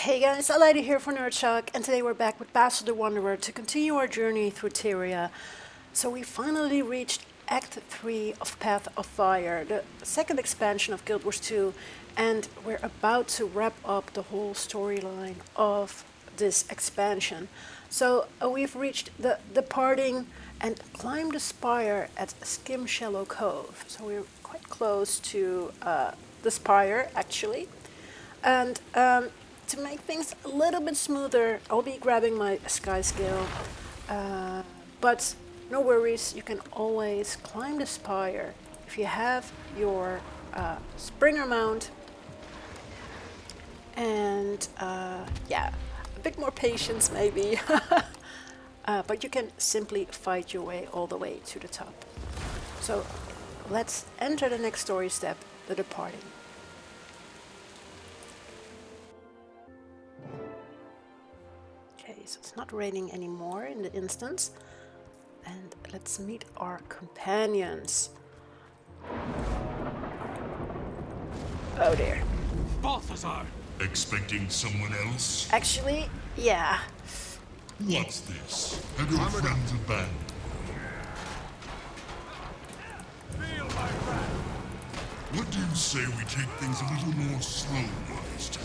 Hey guys, Alida here for NERDSHOCK, and today we're back with Basil the Wanderer to continue our journey through TYRIA. So we finally reached Act 3 of Path of Fire, the second expansion of Guild Wars 2, and we're about to wrap up the whole storyline of this expansion. So we've reached the departing and climbed the spire at Skim Shallow Cove. So we're quite close to the spire, actually. And to make things a little bit smoother, I'll be grabbing my Sky Scale. But no worries, you can always climb the spire if you have your Springer mount. And yeah, a bit more patience maybe. But you can simply fight your way all the way to the top. So let's enter the next story step, the departing. Okay, so it's not raining anymore in the instance. And let's meet our companions. Oh dear. Balthazar! Expecting someone else? Actually, yeah. What's this? Have your friends abandoned? Feel my wrath! What do you say we take things a little more slowly this time?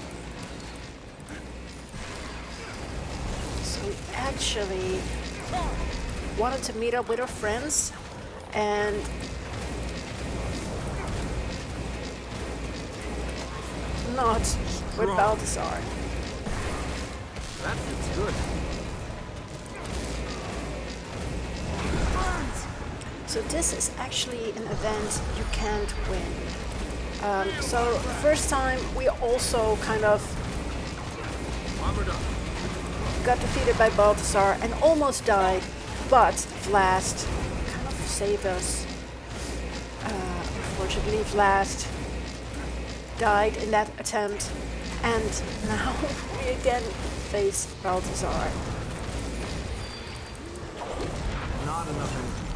So we actually wanted to meet up with our friends and not with Balthazar. That feels good. So this is actually an event you can't win. So the first time we also kind of got defeated by Balthazar and almost died, but Vlast kind of saved us. Unfortunately, Vlast died in that attempt, and now we again face Balthazar. Not enough energy.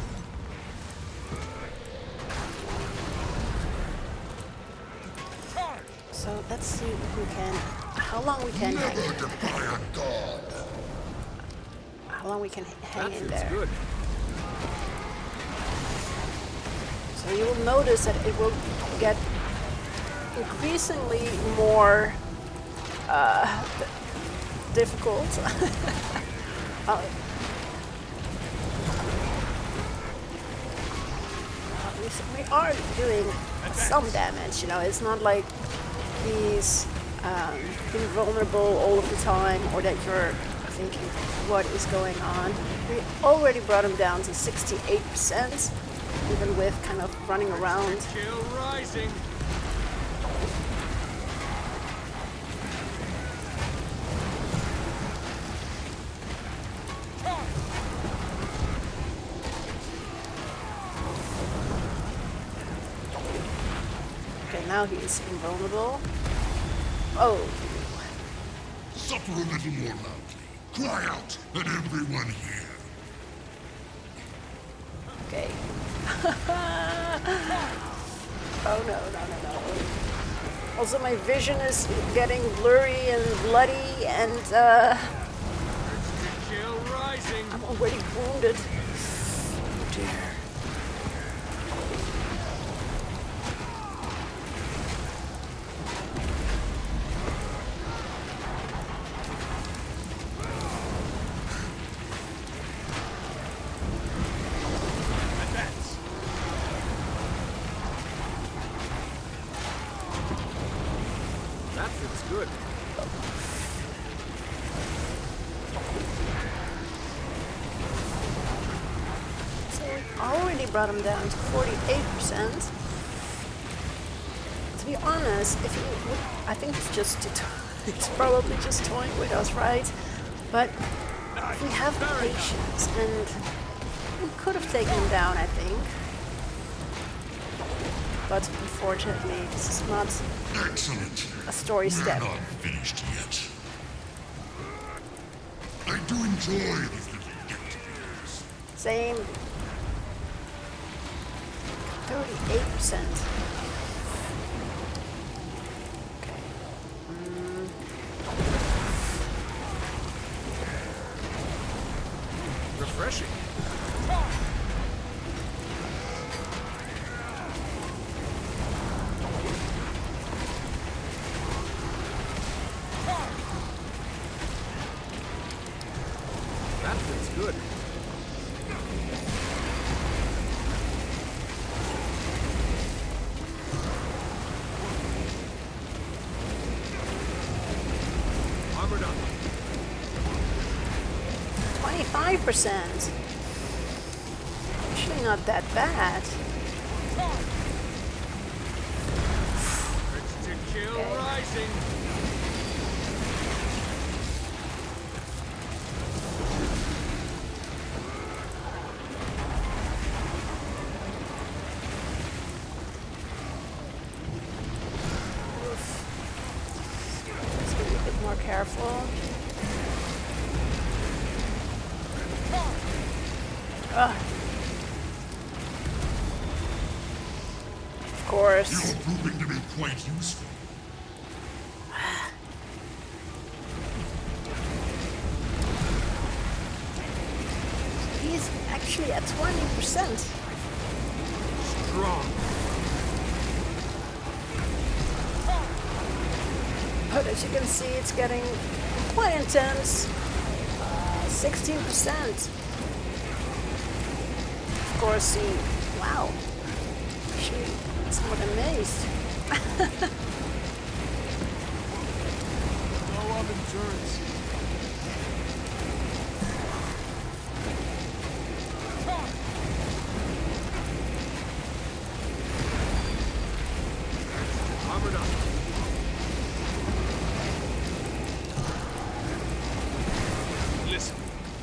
So let's see if we can, how long we can hang. Never defy a god! How long we can hang in That there. feels good. So you will notice that it will get increasingly more difficult. We are doing some damage, you know, it's not like he's invulnerable all of the time, or that you're thinking, what is going on? We already brought him down to 68%, even with kind of running around. Chill rising. Okay, now he's invulnerable. Oh, Suffer a little more loudly. Cry out, let everyone hear. okay. Oh no. Also my vision is getting blurry and bloody, and Chill rising. I'm already wounded. Oh dear. Advance. That feels good. So we already brought him down to 48%. To be honest, if you, I think it's just, it's probably just toying with us, right? But if we have the patience, and we could have taken him down, I think. But unfortunately, this is not Excellent. a story We're step. not finished yet. I do enjoy these little get-togethers. Same. 38%. Okay. refreshing. That feels good. Armored up. 25%. Actually not that bad. Urge to kill rising. Let's be a bit more careful. Of course. You're proving to be quite useful. He's actually at 20%. Strong. But as you can see, it's getting quite intense. 16%. Of course, wow. Actually, somewhat amazed. Low on endurance. Armored up. Listen,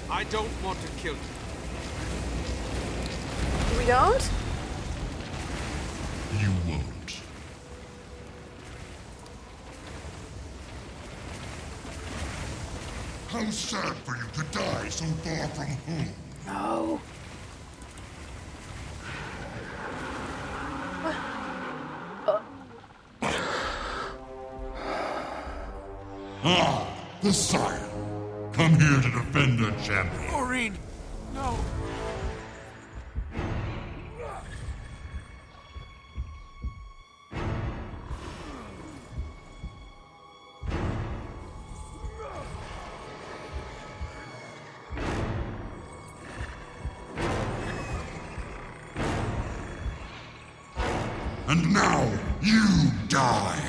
I don't want to kill you. We don't? You won't. How sad for you to die so far from home. No. Ah, the Sire. Come here to defend our champion. Maureen, no. And now, you die.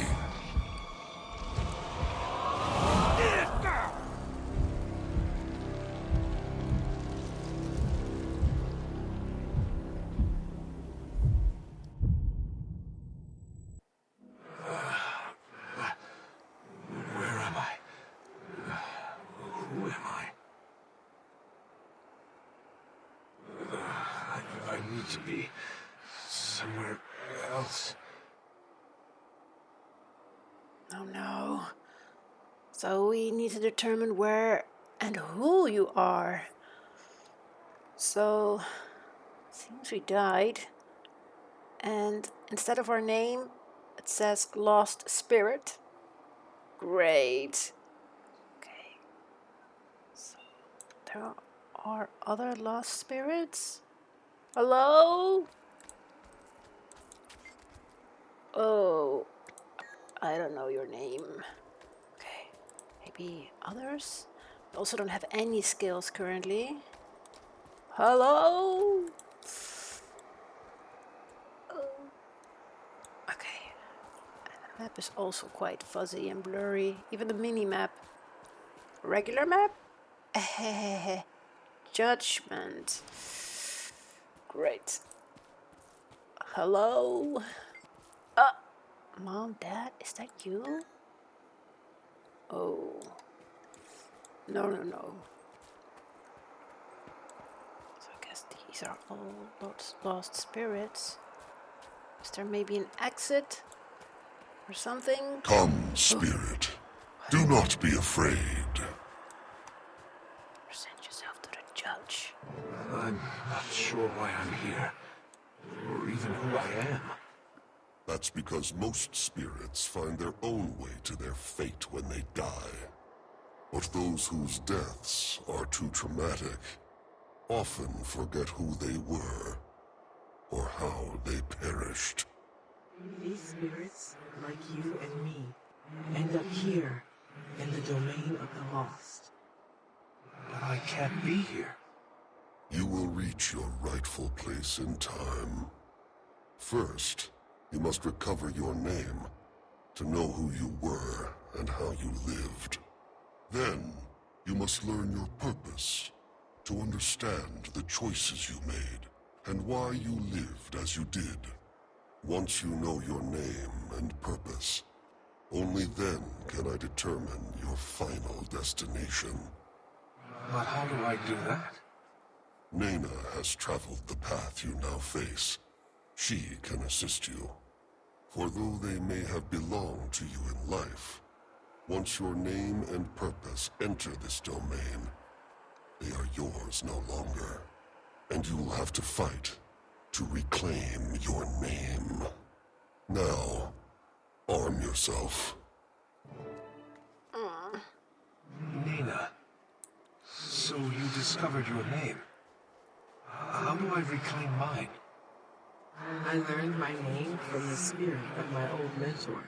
Where am I? Who am I? I need to be somewhere else. Oh no. So we need to determine where and who you are. So, seems we died. And instead of our name, it says Lost Spirit. Great. Okay. So, there are other lost spirits? Hello? Oh, I don't know your name. Okay, maybe others? I also don't have any skills currently. Hello? Okay. The map is also quite fuzzy and blurry. Even the mini-map. Regular map? Judgment. Great. Hello? Mom, Dad, is that you? Oh. No. So I guess these are all lost spirits. Is there maybe an exit? Or something? Come, spirit. Do not be afraid. Present yourself to the judge. I'm not sure why I'm here, or even who I am. That's because most spirits find their own way to their fate when they die. But those whose deaths are too traumatic often forget who they were, or how they perished. These spirits, like you and me, end up here, in the domain of the lost. But I can't be here. You will reach your rightful place in time. First, you must recover your name, to know who you were and how you lived. Then, you must learn your purpose, to understand the choices you made, and why you lived as you did. Once you know your name and purpose, only then can I determine your final destination. But how do I do that? Nena has traveled the path you now face. She can assist you. For though they may have belonged to you in life, once your name and purpose enter this domain, they are yours no longer. And you will have to fight to reclaim your name. Now, arm yourself. Nena. So you discovered your name. How do I reclaim mine? I learned my name from the spirit of my old mentor,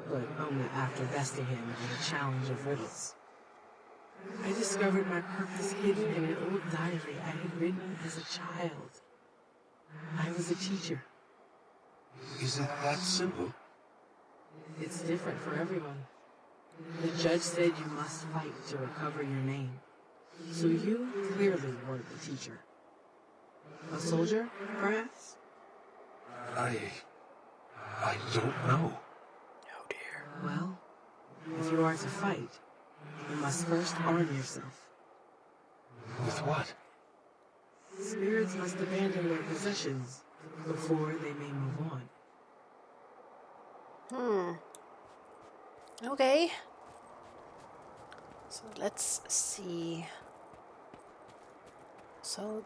but only after besting him in a challenge of riddles. I discovered my purpose hidden in an old diary I had written as a child. I was a teacher. Is it that simple? It's different for everyone. The judge said you must fight to recover your name. So you clearly weren't the teacher. A soldier, perhaps? I don't know. Oh dear. Well, if you are to fight, you must first arm yourself. With what? Spirits must abandon their possessions before they may move on. Okay. So let's see. So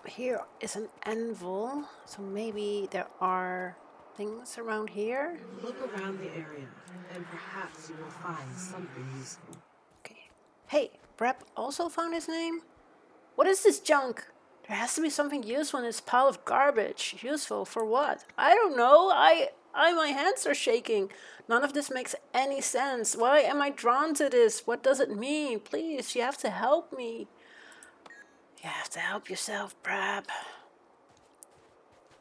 here is an anvil. So maybe there are things around here. Look around the area, and perhaps you will find something useful. Okay. Hey, Brep also found his name? What is this junk? There has to be something useful in this pile of garbage. Useful for what? I don't know. My hands are shaking. None of this makes any sense. Why am I drawn to this? What does it mean? Please, you have to help me. You have to help yourself, Brab.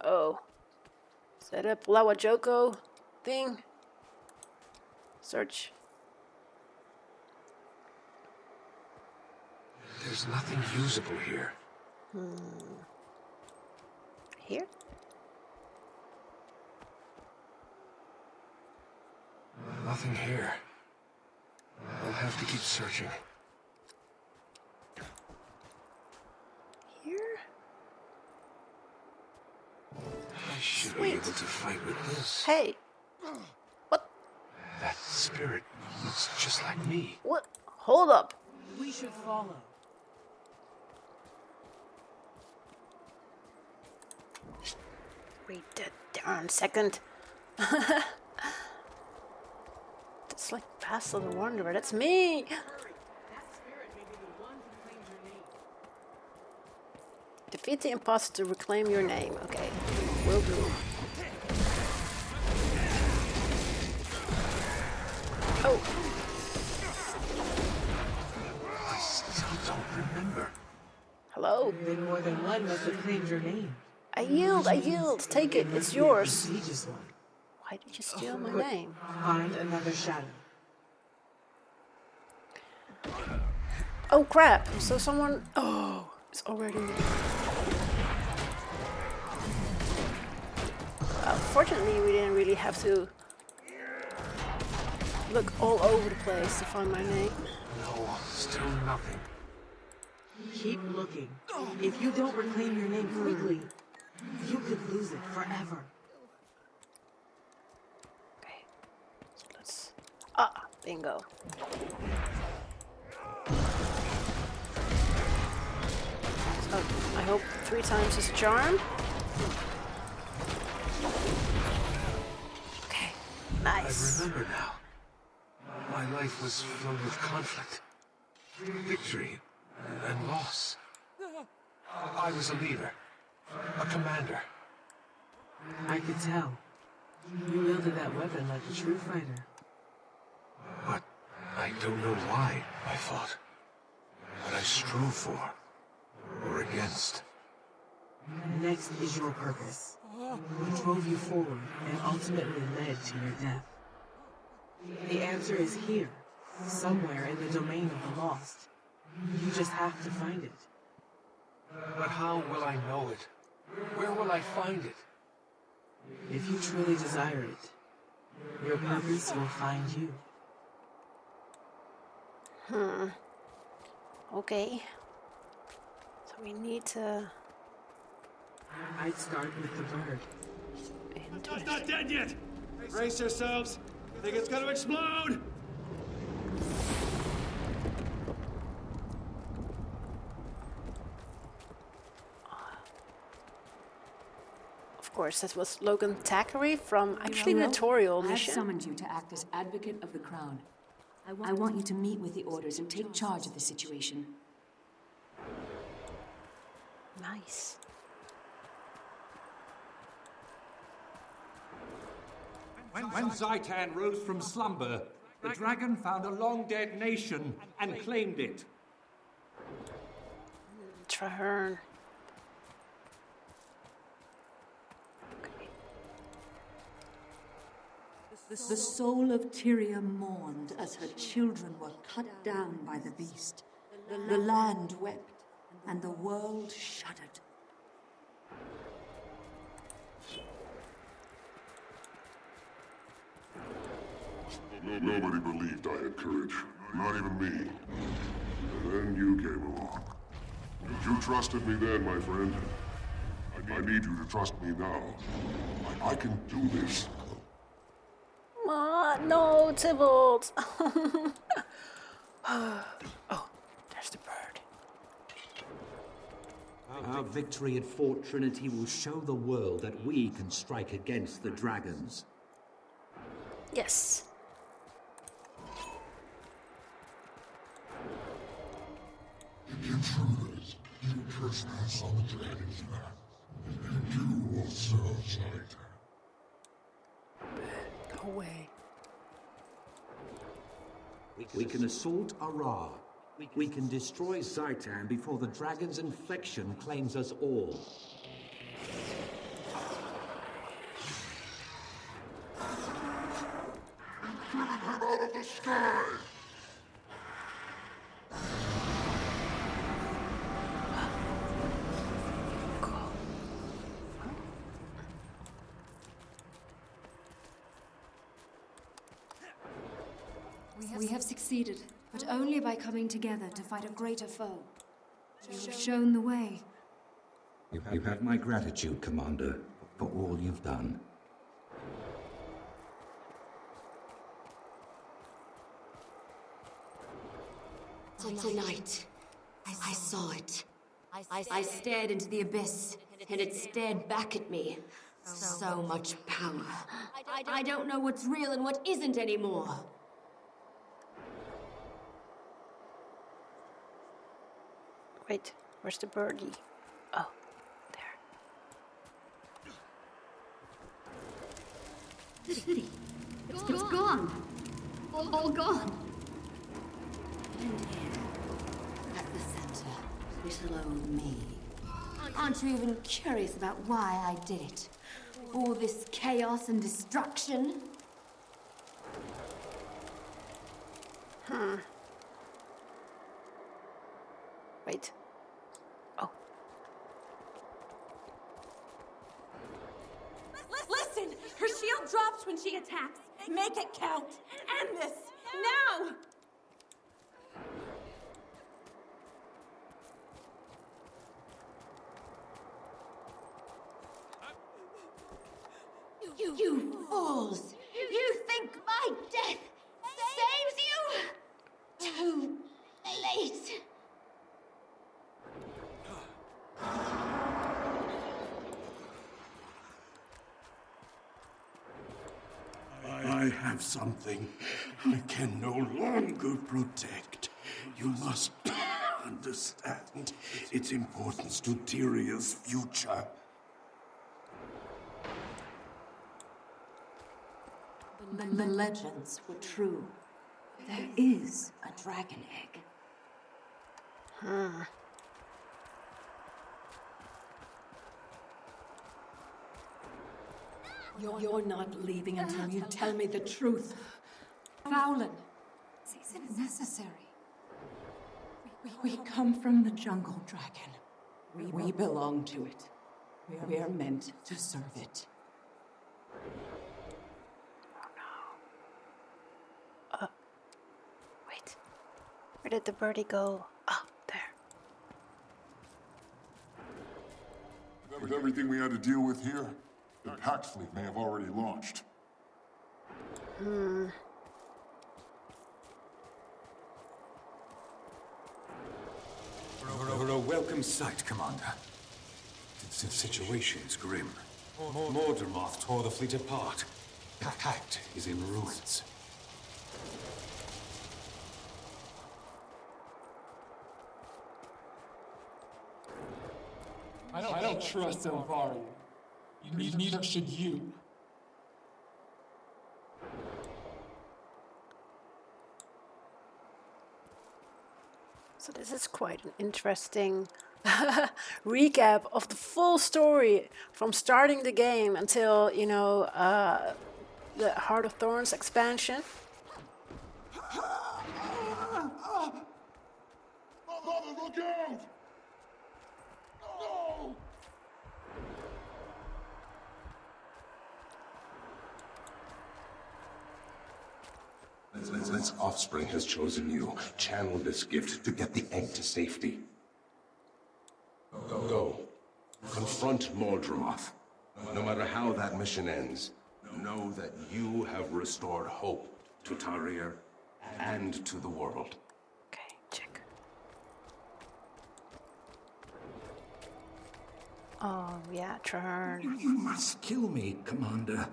Oh. Is that a Blawajoko thing? Search. There's nothing usable here. Here? Nothing here. I'll have to keep searching. Here? I should be Sweet. able to fight with this. Hey. What? That spirit looks just like me. What? Hold up. We should follow. Wait a darn second. It's like Basil the Wanderer. That's me. That spirit may be the one who claimed your name. Defeat the imposter to reclaim your name. Okay, will do. Oh, I still don't remember. hello. Then more than one must have claimed your name. I yield. Take it. It's yours. Prestigious one. Why did you steal my name? Find another shadow. Oh crap. So someone. Oh, it's already. Fortunately, we didn't really have to look all over the place to find my name. No, still nothing. Keep looking. If you don't reclaim your name quickly, you could lose it forever. Okay, so let's. Bingo. So I hope 3 times is a charm. Okay, nice. I remember now. My life was filled with conflict, victory, and loss. I was a leader, a commander. I could tell. You wielded that weapon like a true fighter. But I don't know why I fought. What I strove for, or against. Next is your purpose. What drove you forward and ultimately led to your death? The answer is here, somewhere in the domain of the lost. You just have to find it. But how will I know it? Where will I find it? If you truly desire it, your purpose will find you. Okay. So we need to... I'd start with the bird. It's not dead yet! Brace yourselves! I think it's gonna explode! Of course, that was Logan Thackeray from actually the Hero, tutorial I've mission. summoned you to act as advocate of the crown. I want you to meet with the orders and take charge of the situation. Nice. When Zaitan rose from slumber, the dragon found a long-dead nation and claimed it. Traherne. The soul of TYRIA mourned as her children were cut down by the beast. The land wept, and the world shuddered. Nobody believed I had courage. Not even me. And then you came along. You trusted me then, my friend. I need you to trust me now. I can do this. No, Tybalt. Oh, there's the bird. Our victory at Fort Trinity will show the world that we can strike against the dragons. Yes. Intruders, you trespass on the dragon's land, and you will serve Zaitan. No way. We can assault Ara. We can destroy Zaitan before the dragon's infection claims us all. Him out of the sky! We have succeeded, but only by coming together to fight a greater foe. You have shown the way. You have my gratitude, Commander, for all you've done. Tonight, I saw it. I stared into the abyss, and it stared back at me. So much power. I don't know what's real and what isn't anymore. Wait, where's the birdie? Oh, there. The city. It's gone. All gone. And here, at the center, little old me. Aren't you even curious about why I did it? All this chaos and destruction? Wait. Oh. Listen! Her shield drops when she attacks. Make it count. End this. Now! You fools! You think my death saves you? Too late. I have something I can no longer protect. You must understand its importance to Tyria's future. The legends were true. There is a dragon egg. You're not leaving until you tell me the truth. Fowlin, this isn't necessary. We come from the jungle, dragon. We belong to it. We are meant to serve it. Wait. Where did the birdie go? Oh, there. With everything we had to deal with here, the Pact fleet may have already launched. We're a welcome sight, Commander. The situation's grim. Mordramoth tore the fleet apart. The Pact is in ruins. I don't trust Elvari. Neither should you. So this is quite an interesting recap of the full story from starting the game until, you know, the Heart of Thorns expansion. Mother, look out! No! This offspring has chosen you. Channel this gift to get the egg to safety. Go. Confront Mordramoth. No matter how that mission ends, know that you have restored hope to TYRIA and to the world. Okay, check. Oh, yeah, turn. You must kill me, Commander,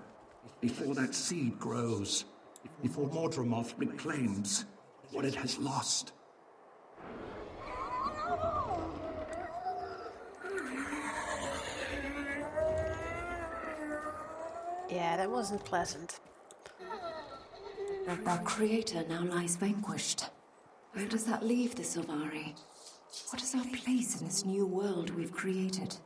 before that seed grows. Before Mordramoth reclaims what it has lost. Yeah, that wasn't pleasant. Our creator now lies vanquished. Where does that leave the Silvari? What is our place in this new world we've created?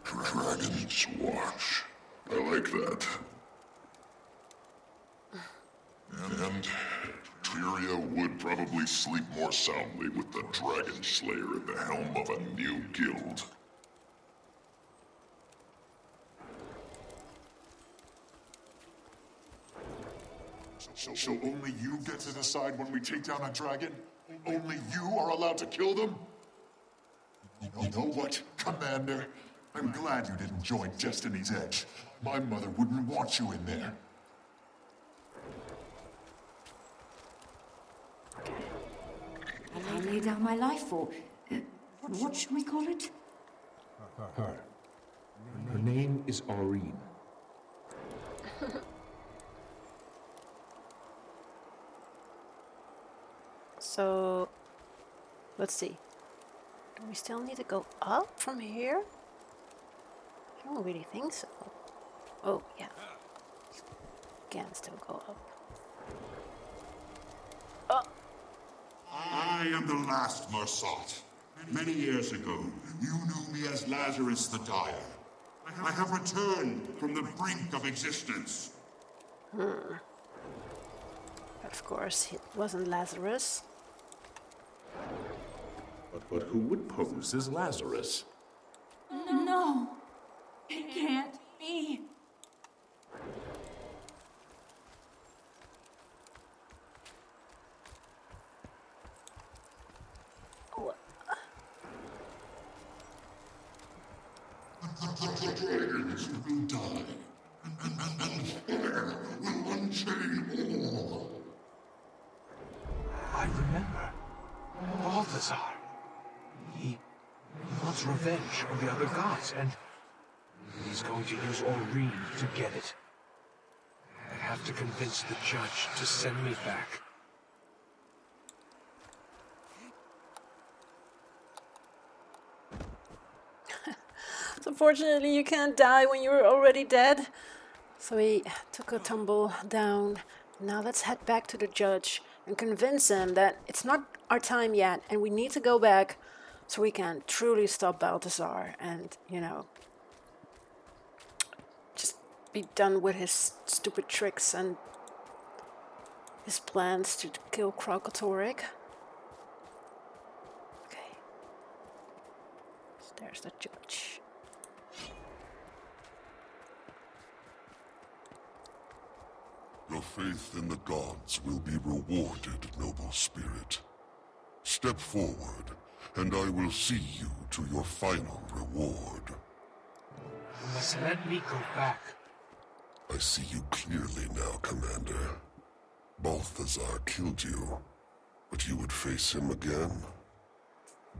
Dragon's Watch. I like that. And TYRIA would probably sleep more soundly with the Dragon Slayer at the helm of a new guild. So only you get to decide when we take down a dragon? Only you are allowed to kill them? You know what, Commander? I'm glad you didn't join Destiny's Edge. My mother wouldn't want you in there. I lay down my life for... what should we call it? Her name is Aureen. So, let's see. Do we still need to go up from here? I don't really think so. Oh, yeah. Can still go up. Oh! I am the last Mersat. Many years ago, you knew me as Lazarus the Dire. I have returned from the brink of existence. Of course, it wasn't Lazarus. But who would pose as Lazarus? No, it can't be. The dragons will die, and fire will unchain all. I remember. Balthazar. He wants revenge on the other gods, and he's going to use Aureen to get it. have to convince the judge to send me back. Unfortunately, you can't die when you're already dead. So he took a tumble down. Now let's head back to the judge and convince him that it's not our time yet and we need to go back so we can truly stop Balthazar and, you know, just be done with his stupid tricks and his plans to kill Kralkatorrik. Okay. So there's the judge. Your faith in the gods will be rewarded, noble spirit. Step forward, and I will see you to your final reward. You must let me go back. I see you clearly now, Commander. Balthazar killed you, but you would face him again?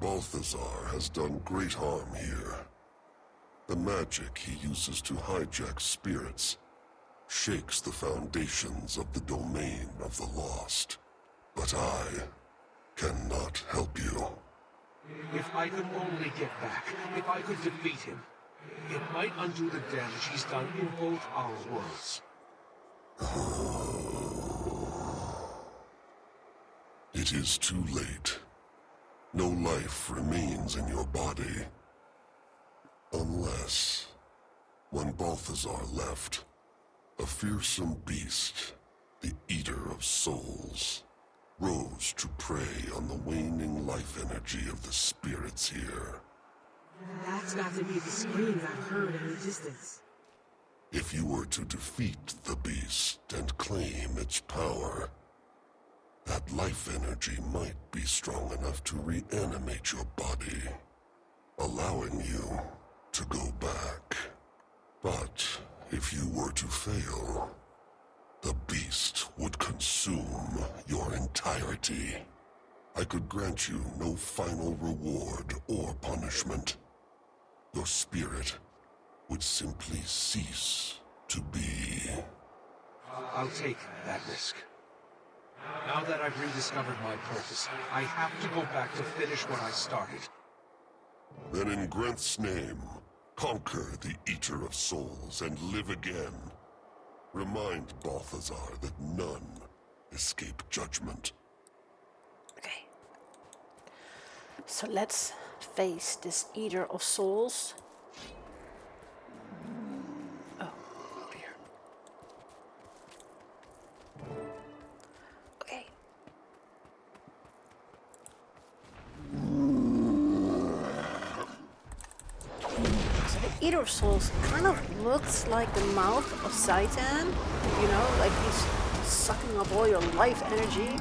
Balthazar has done great harm here. The magic he uses to hijack spirits shakes the foundations of the domain of the lost. But I cannot help you. If I could only get back, if I could defeat him, it might undo the damage he's done in both our worlds. It is too late. No life remains in your body. Unless, when Balthazar left, a fearsome beast, the Eater of Souls, rose to prey on the waning life energy of the spirits here. That's got to be the screams I've heard in the distance. If you were to defeat the beast and claim its power, that life energy might be strong enough to reanimate your body, allowing you to go back. But if you were to fail, the beast would consume your entirety. I could grant you no final reward or punishment. Your spirit would simply cease to be. I'll take that risk. Now that I've rediscovered my purpose, I have to go back to finish what I started. Then in Grenth's name, conquer the Eater of Souls and live again. Remind Balthazar that none escape judgment. Okay. So let's face this Eater of Souls. Oh, over here. Okay. So the Eater of Souls kind of looks like the mouth of Satan, you know, like he's sucking up all your life energy.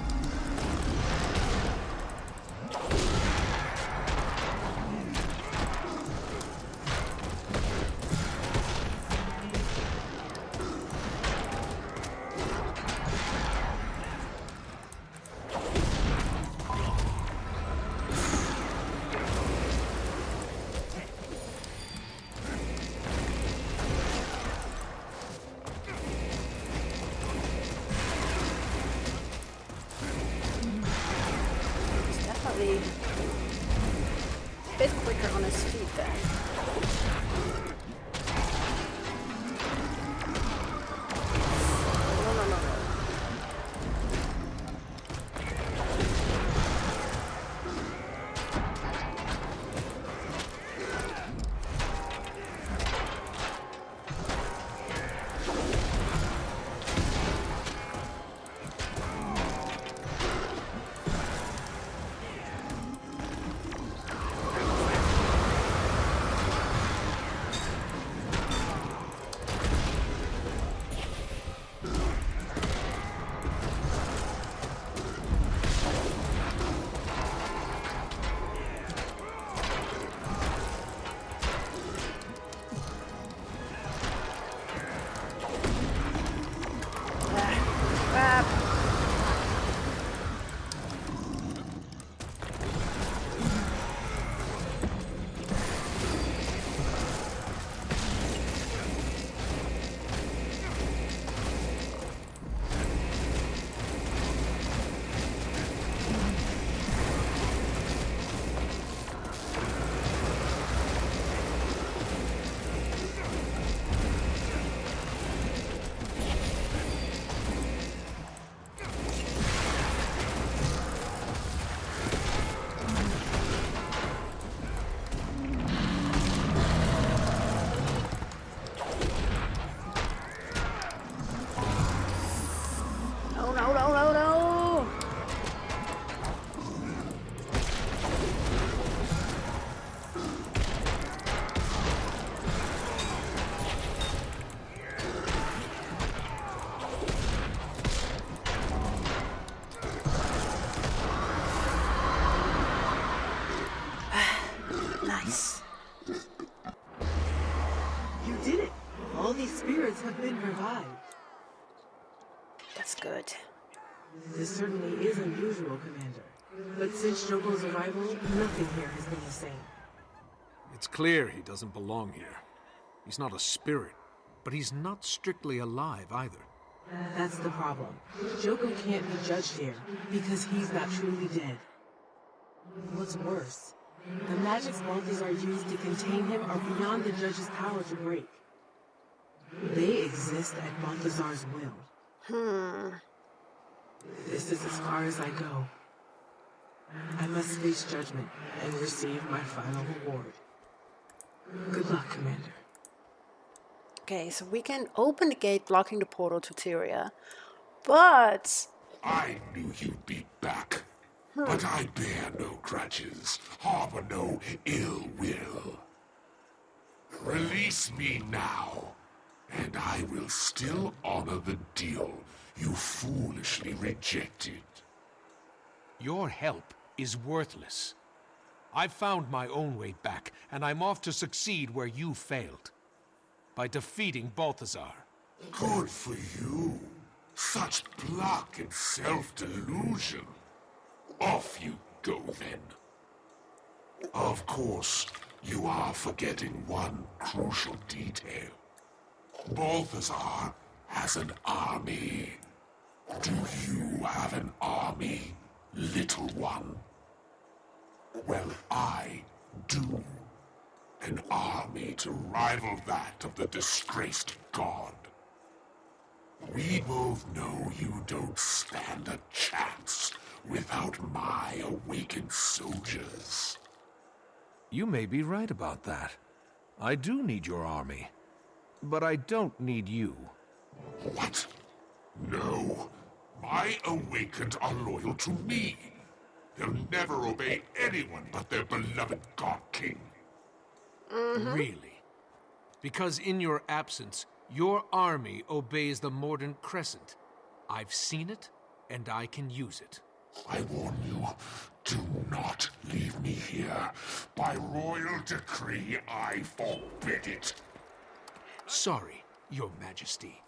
These spirits have been revived. That's good. This certainly is unusual, Commander. But since Joko's arrival, nothing here has been the same. It's clear he doesn't belong here. He's not a spirit, but he's not strictly alive either. That's the problem. Joko can't be judged here, because he's not truly dead. What's worse, the magics Balthazar used to contain him are beyond the judge's power to break. They exist at Balthazar's will. This is as far as I go. I must face judgment and receive my final reward. Good luck, Commander. Okay, so we can open the gate blocking the portal to TYRIA, but... I knew you'd be back. But I bear no grudges, harbor no ill will. Release me now, and I will still honor the deal you foolishly rejected. Your help is worthless. I've found my own way back, and I'm off to succeed where you failed. By defeating Balthazar. Good for you. Such pluck and self-delusion. Off you go, then. Of course, you are forgetting one crucial detail. Balthazar has an army. Do you have an army, little one? Well, I do. An army to rival that of the disgraced god. We both know you don't stand a chance without my awakened soldiers. You may be right about that. I do need your army. But I don't need you. What? No. My awakened are loyal to me. They'll never obey anyone but their beloved God King. Really? Because in your absence, your army obeys the Mordant Crescent. I've seen it, and I can use it. I warn you, do not leave me here. By royal decree, I forbid it. Sorry, Your Majesty.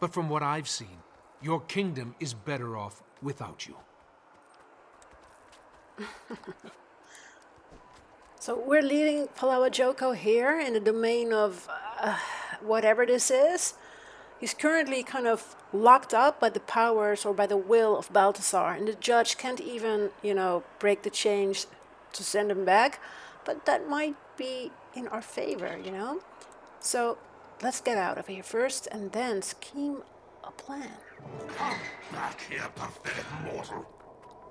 But from what I've seen, your kingdom is better off without you. So we're leaving Palawa Joko here in the domain of whatever this is. He's currently kind of locked up by the powers or by the will of Balthazar, and the judge can't even, break the chains to send him back. But that might be in our favor, So let's get out of here first and then scheme a plan. Come back here, pathetic mortal.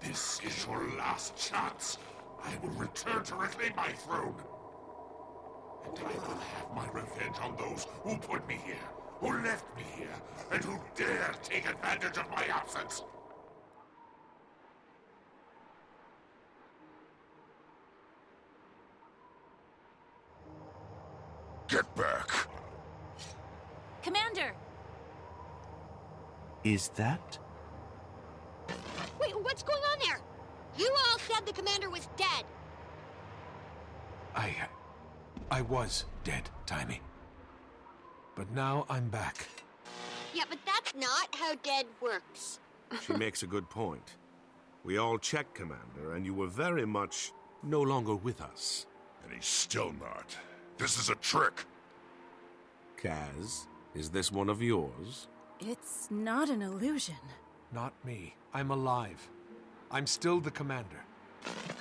This is your last chance. I will return to reclaim my throne. And I will have my revenge on those who put me here, who left me here, and who dare take advantage of my absence. Get back. Commander! Is that? Wait, what's going on there? You all said the commander was dead. I was dead, Timmy. But now I'm back. Yeah, but that's not how dead works. She makes a good point. We all checked, Commander, and you were very much no longer with us. And he's still not. This is a trick. Kaz, is this one of yours? It's not an illusion. Not me. I'm alive. I'm still the commander.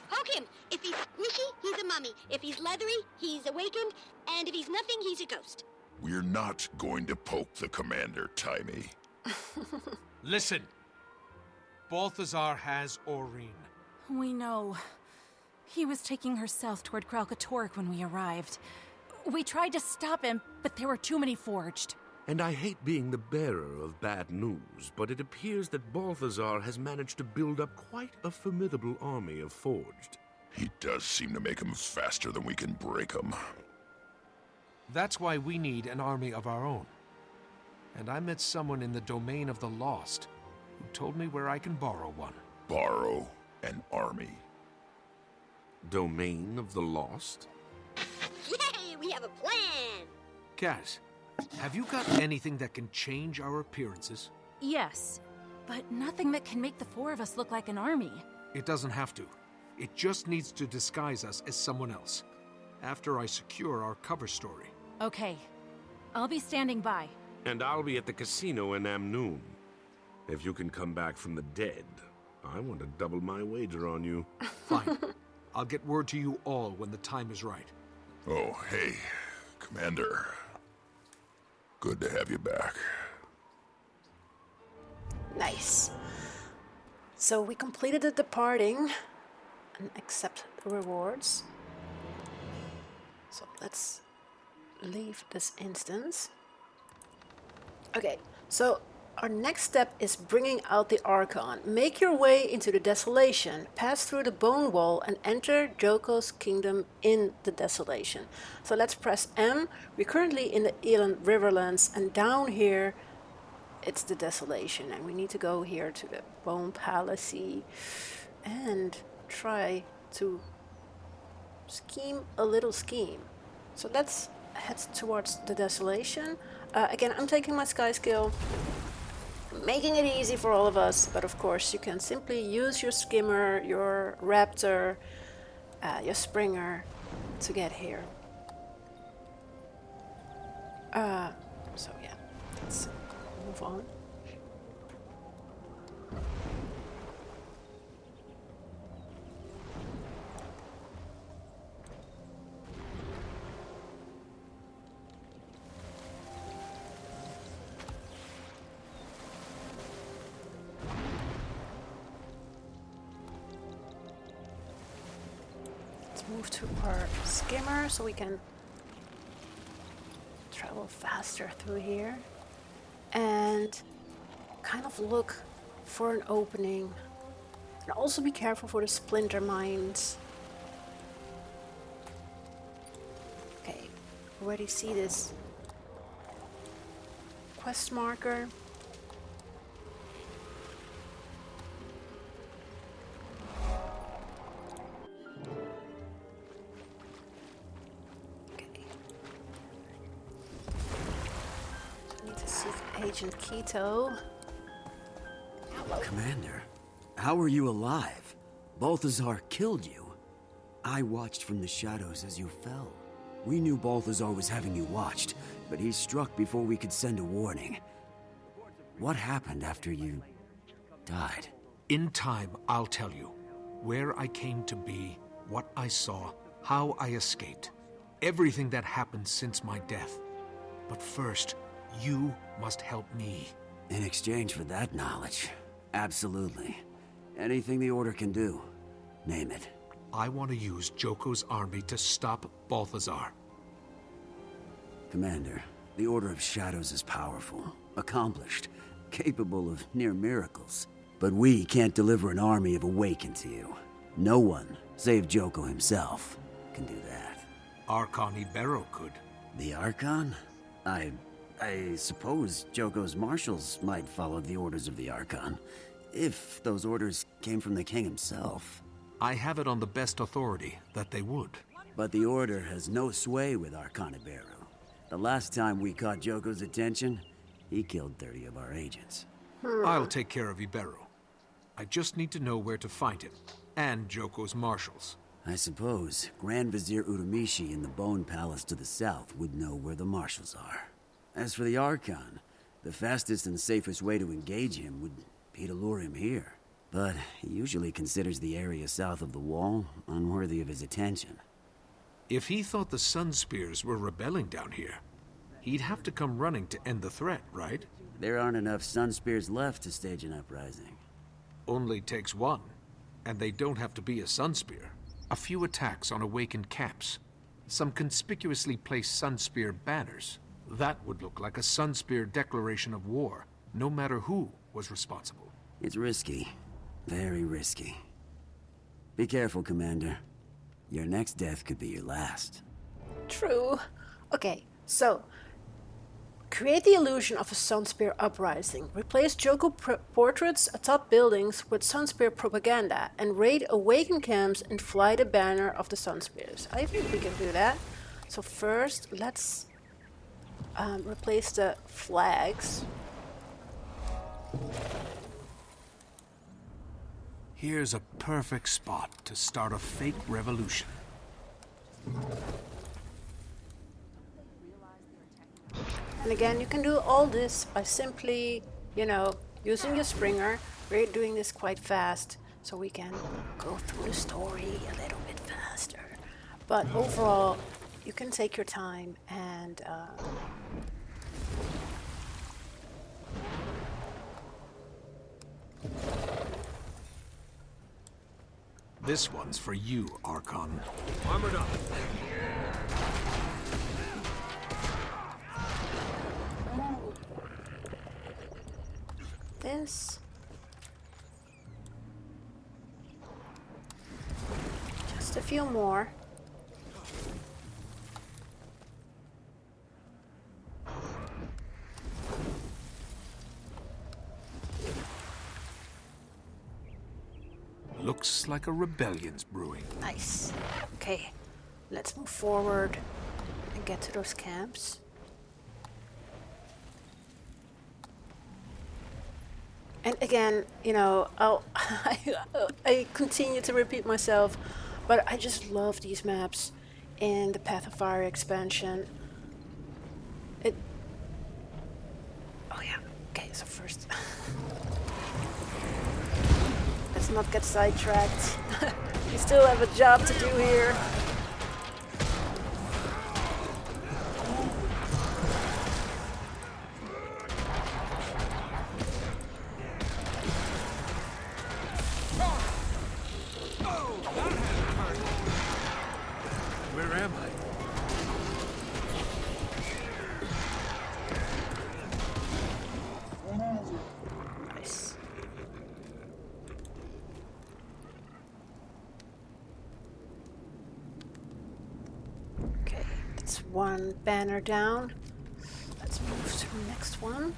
Poke him! If he's squishy, he's a mummy. If he's leathery, he's awakened. And if he's nothing, he's a ghost. We're not going to poke the commander, Timey. Listen. Balthazar has Aurene. We know. He was taking her south toward Kralkatork when we arrived. We tried to stop him, but there were too many forged. And I hate being the bearer of bad news, but it appears that Balthazar has managed to build up quite a formidable army of forged. He does seem to make them faster than we can break them. That's why we need an army of our own. And I met someone in the domain of the lost who told me where I can borrow one. Borrow an army? Domain of the lost? Yay! We have a plan! Kaz, Have you got anything that can change our appearances? Yes, but nothing that can make the four of us look like an army. It doesn't have to. It just needs to disguise us as someone else. After I secure our cover story. Okay. I'll be standing by. And I'll be at the casino in Amnoon. If you can come back from the dead, I want to double my wager on you. Fine. I'll get word to you all when the time is right. Oh, hey, Commander. Good to have you back. Nice. So we completed the departing and accept the rewards. So let's leave this instance. Okay, so our next step is bringing out the Archon. Make your way into the Desolation, pass through the Bone Wall and enter Joko's kingdom in the Desolation. So let's press M. We're currently in the Elan Riverlands, and down here it's the Desolation, and we need to go here to the Bone Palace and try to scheme a little scheme. So let's head towards the Desolation. Again, I'm taking my Sky skill, making it easy for all of us, but of course you can simply use your Skimmer, your Raptor, your Springer to get here. So yeah, let's move on. Move to our Skimmer so we can travel faster through here and kind of look for an opening, and also be careful for the splinter mines. Okay, already see this quest marker. Agent Keto. Commander, how are you alive? Balthazar killed you. I watched from the shadows as you fell. We knew Balthazar was having you watched, but he struck before we could send a warning. What happened after you died? In time, I'll tell you where I came to be, what I saw, how I escaped, everything that happened since my death. But first, you must help me. In exchange for that knowledge, absolutely. Anything the Order can do, name it. I want to use Joko's army to stop Balthazar. Commander, the Order of Shadows is powerful, accomplished, capable of near miracles. But we can't deliver an army of Awakened to you. No one, save Joko himself, can do that. Archon Ibero could. The Archon? I suppose Joko's marshals might follow the orders of the Archon, if those orders came from the king himself. I have it on the best authority that they would. But the Order has no sway with Archon Ibero. The last time we caught Joko's attention, he killed 30 of our agents. I'll take care of Ibero. I just need to know where to find him, and Joko's marshals. I suppose Grand Vizier Uramishi in the Bone Palace to the south would know where the marshals are. As for the Archon, the fastest and safest way to engage him would be to lure him here. But he usually considers the area south of the wall unworthy of his attention. If he thought the Sunspears were rebelling down here, he'd have to come running to end the threat, right? There aren't enough Sunspears left to stage an uprising. Only takes one, and they don't have to be a Sunspear. A few attacks on Awakened camps. Some conspicuously placed Sunspear banners. That would look like a Sunspear declaration of war, no matter who was responsible. It's risky. Very risky. Be careful, Commander. Your next death could be your last. True. Okay, so create the illusion of a Sunspear uprising. Replace Joko portraits atop buildings with Sunspear propaganda, and raid Awakened camps and fly the banner of the Sunspears. I think we can do that. So first, let's replace the flags. Here's a perfect spot to start a fake revolution. And again, you can do all this by simply, you know, using your Springer. We're doing this quite fast, so we can go through the story a little bit faster. But overall, you can take your time and This one's for you, Archon. Armored up. this. Just a few more. Looks like a rebellion's brewing. Nice. Okay, let's move forward and get to those camps. And again, you know, I continue to repeat myself, but I just love these maps in the Path of Fire expansion. Oh yeah, okay, so first... Let's not get sidetracked. We still have a job to do here. Where am I? Nice. Okay, that's one banner down. Let's move to the next one.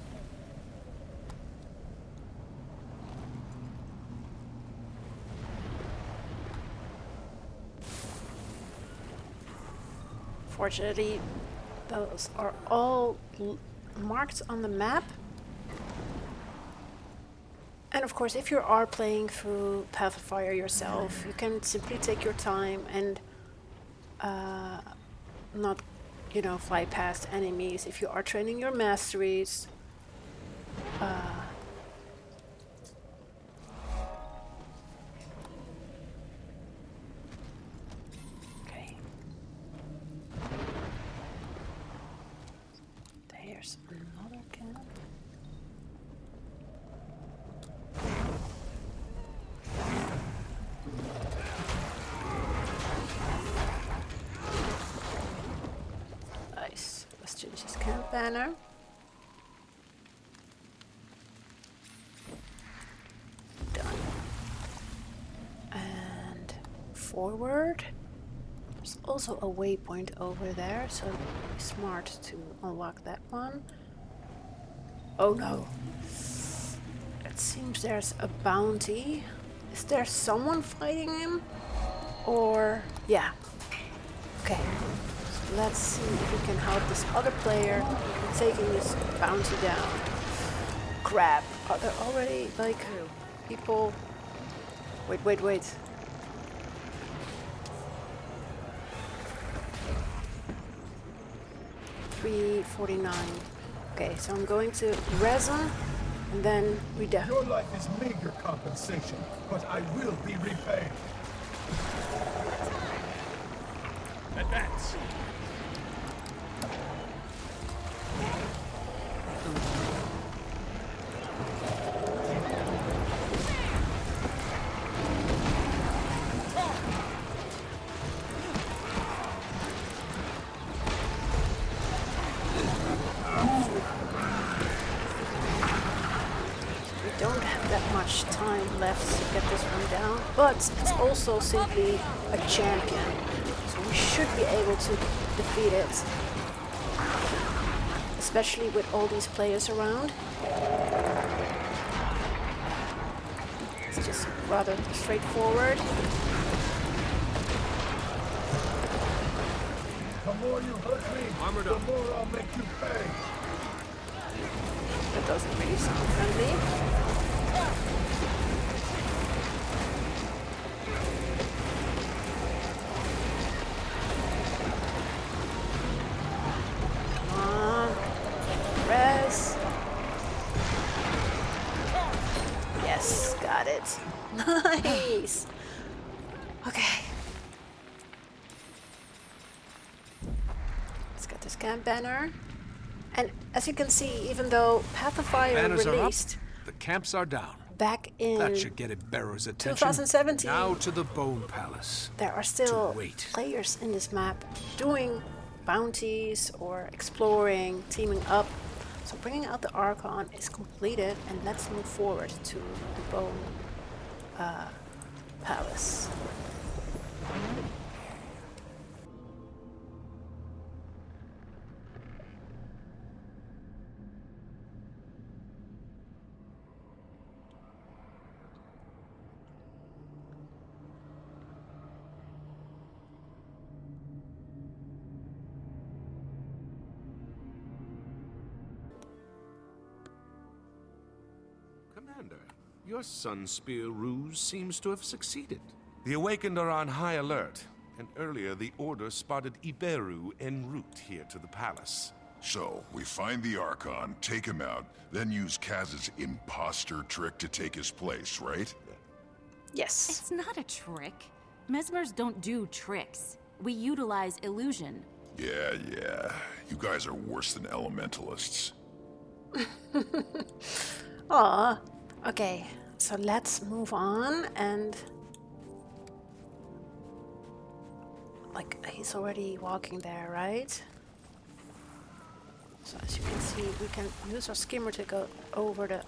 Fortunately, those are all marked on the map. And of course, if you are playing through Path of Fire yourself, you can simply take your time and not, you know, fly past enemies. If you are training your masteries, okay. There's another camp. Nice. Let's change this camp banner. Done. And forward. There's also a waypoint over there, so it'd be smart to unlock that one. Oh no. It seems there's a bounty. Is there someone fighting him? Or... yeah. Okay. So let's see if we can help this other player in taking this bounty down. Crap. Are there already, like, people... Wait. 349. Okay, so I'm going to resin, and then we Your life is meager compensation, but I will be repaid. Advance. We don't have that much time left to get this one down, but it's also simply a champion, so we should be able to defeat it, especially with all these players around. It's just rather straightforward. Come more you hurt me, Armored the up. more I'll make you pay. That doesn't really sound friendly. Come on. Res. Yes, got it. Nice. Okay. Let's get this camp banner. And as you can see, even though Path of Fire Banners released are up. The camps are down. back in That should get it Barrow's attention. 2017, Now to the Bone Palace. there are still players in this map doing bounties or exploring, teaming up. So bringing out the Archon is completed, and let's move forward to the Bone Palace. Commander, your Sunspear ruse seems to have succeeded. The Awakened are on high alert, and earlier the Order spotted Iberu en route here to the palace. So, we find the Archon, take him out, then use Kaz's imposter trick to take his place, right? Yes. It's not a trick. Mesmers don't do tricks. We utilize illusion. Yeah. You guys are worse than elementalists. Aw. Okay, so let's move on and... Like, he's already walking there, right? So as you can see, we can use our skimmer to go over the...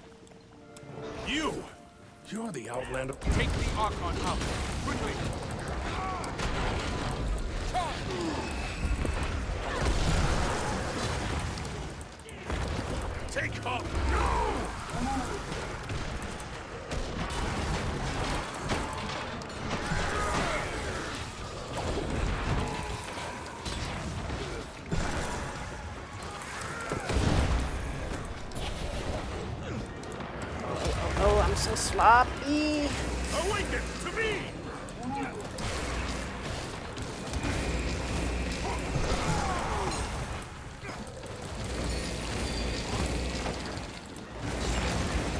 You're the Outlander. Take the Archon out, quickly! Take off! Oh, I'm so sloppy. Awaken to me!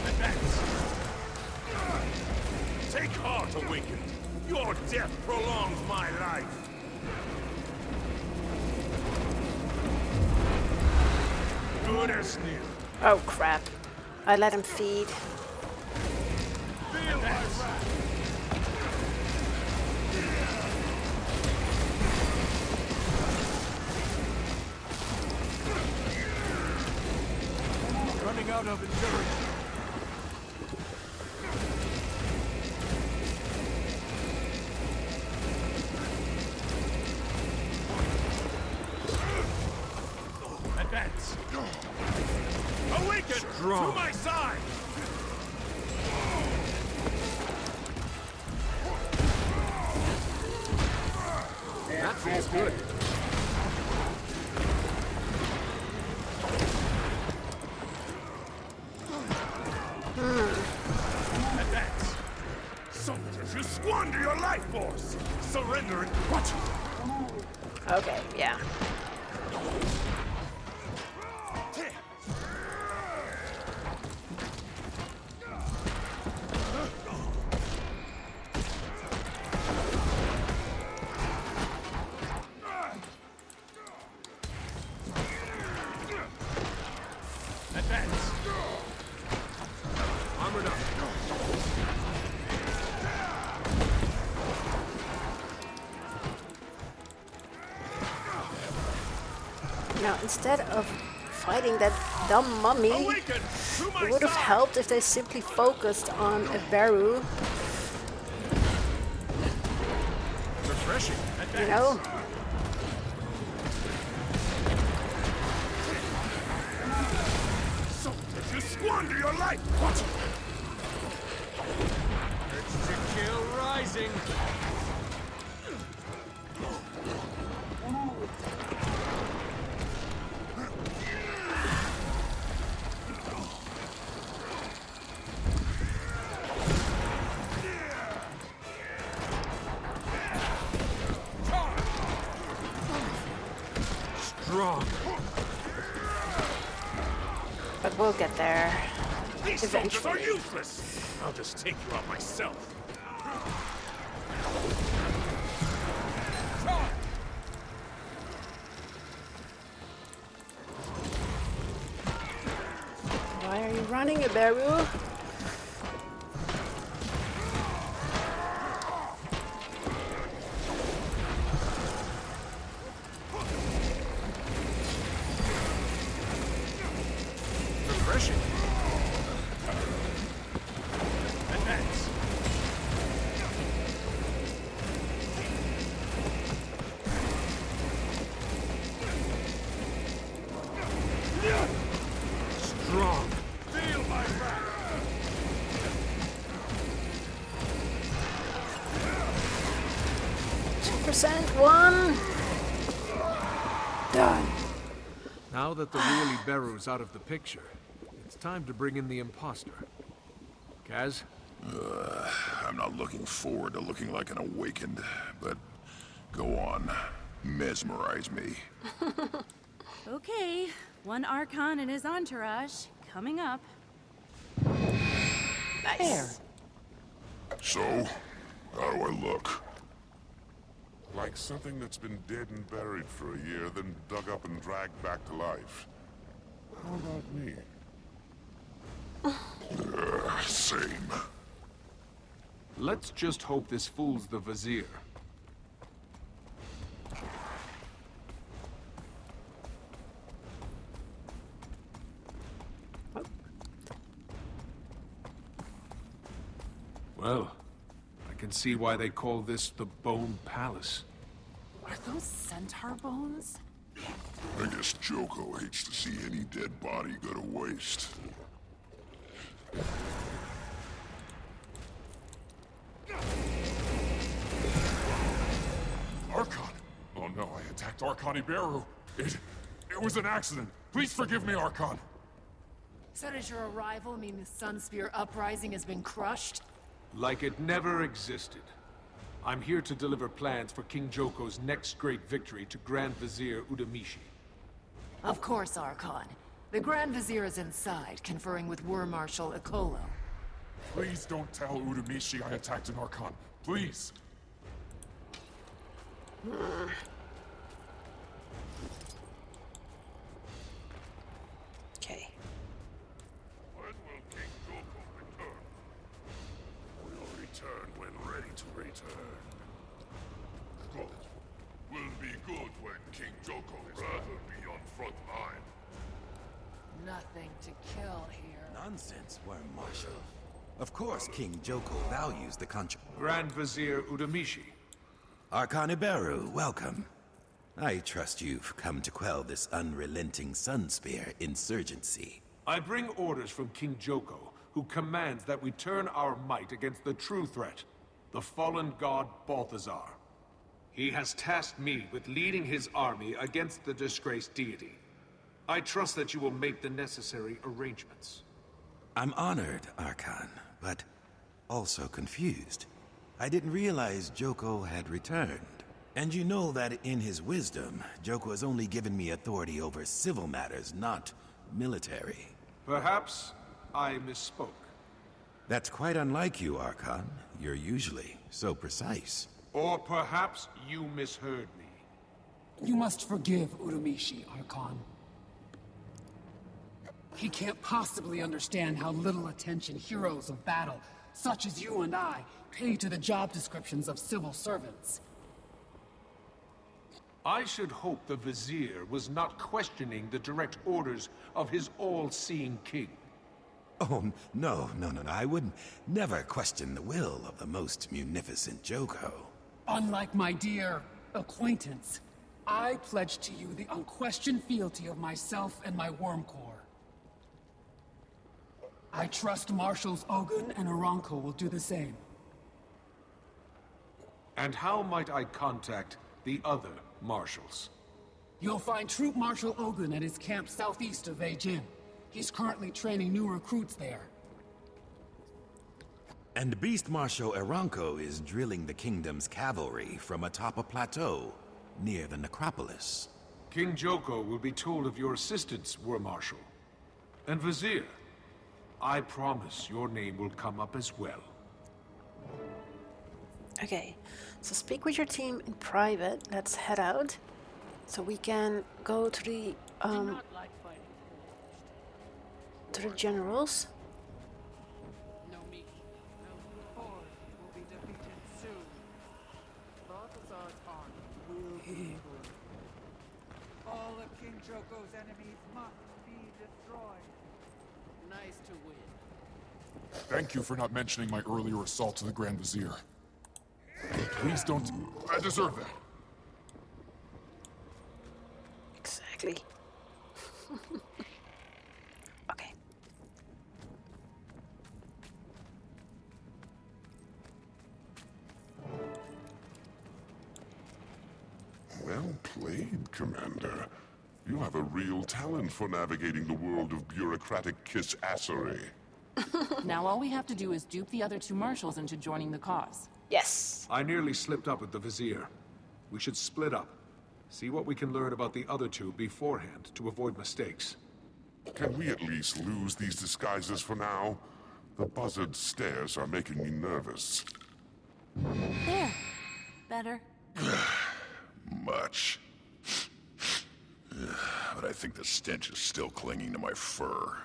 Advance! Take heart, Awakened! Your death prolongs my life! Good as new. Oh crap. I let him feed. Feel my wrath! Running out of endurance. Advance! Awaken! Strong. To my side! That feels good. Advance! Soldiers, you squander your life force! Surrender it! Watch it! Okay, yeah. Advance! Armored up. Now, instead of fighting that dumb mummy, Awaken! To my it would have side! helped if they simply focused on a Baru, Refreshing! you know? Soldiers, you squander your life! Watch it! Urge to kill rising. But we'll get there. These soldiers are Eventually. useless! I'll just take you out myself. Why are you running, Iberu? Refreshing. Advance. Strong. Feel my wrath. 2%, one. Done. Now that the really Beru's out of the picture, it's time to bring in the imposter. Kaz? I'm not looking forward to looking like an awakened, but go on. Mesmerize me. Okay, one Archon and his entourage coming up. Nice. So, how do I look? Like something that's been dead and buried for a year, then dug up and dragged back to life. How about me? Same. Let's just hope this fools the Vizier. Well, I can see why they call this the Bone Palace. Are those centaur bones? I guess Joko hates to see any dead body go to waste. Archon! Oh no, I attacked Archon Iberu. It was an accident. Please forgive me, Archon. So does your arrival mean the Sunspear uprising has been crushed? Like it never existed. I'm here to deliver plans for King Joko's next great victory to Grand Vizier Udamishi. Of course, Archon. The Grand Vizier is inside, conferring with War Marshal Ekolo. Please don't tell Udamishi I attacked an Archon. Please. Okay. When will King Joko return? We'll return when ready to return. Good. Will be good when King Joko is rather be on front line. Nothing to kill here. Nonsense, Worm Marshal. Of course King Joko values the country. Grand Vizier Udamishi. Archon Iberu, welcome. I trust you've come to quell this unrelenting Sunspear insurgency. I bring orders from King Joko, who commands that we turn our might against the true threat, the fallen god Balthazar. He has tasked me with leading his army against the disgraced deity. I trust that you will make the necessary arrangements. I'm honored, Archon, but also confused. I didn't realize Joko had returned. And you know that in his wisdom, Joko has only given me authority over civil matters, not military. Perhaps I misspoke. That's quite unlike you, Archon. You're usually so precise. Or perhaps you misheard me. You must forgive Uramishi, Archon. He can't possibly understand how little attention heroes of battle, such as you and I, pay to the job descriptions of civil servants. I should hope the Vizier was not questioning the direct orders of his all-seeing king. Oh, no. I would never question the will of the most munificent Joko. Unlike my dear acquaintance, I pledge to you the unquestioned fealty of myself and my Worm Corps. I trust Marshals Ogun and Aranko will do the same. And how might I contact the other marshals? You'll find Troopmarshal Ogun at his camp southeast of Beijing. He's currently training new recruits there. And Beastmarshal Aranko is drilling the kingdom's cavalry from atop a plateau near the necropolis. King Joko will be told of your assistance, War Marshal. And Vizier, I promise your name will come up as well. Okay, so speak with your team in private. Let's head out so we can go to the generals. No meat, no horde will be defeated soon. Balthazar's army will be good. All of King Joko's enemies must be destroyed. Nice to win. Thank you for not mentioning my earlier assault to the Grand Vizier. Please don't... I deserve that. Exactly. Okay. Well played, Commander. You have a real talent for navigating the world of bureaucratic kiss-assery. Now all we have to do is dupe the other two marshals into joining the cause. Yes. I nearly slipped up with the Vizier. We should split up. See what we can learn about the other two beforehand to avoid mistakes. Can we at least lose these disguises for now? The buzzard stares are making me nervous. There. Better. Much. But I think the stench is still clinging to my fur.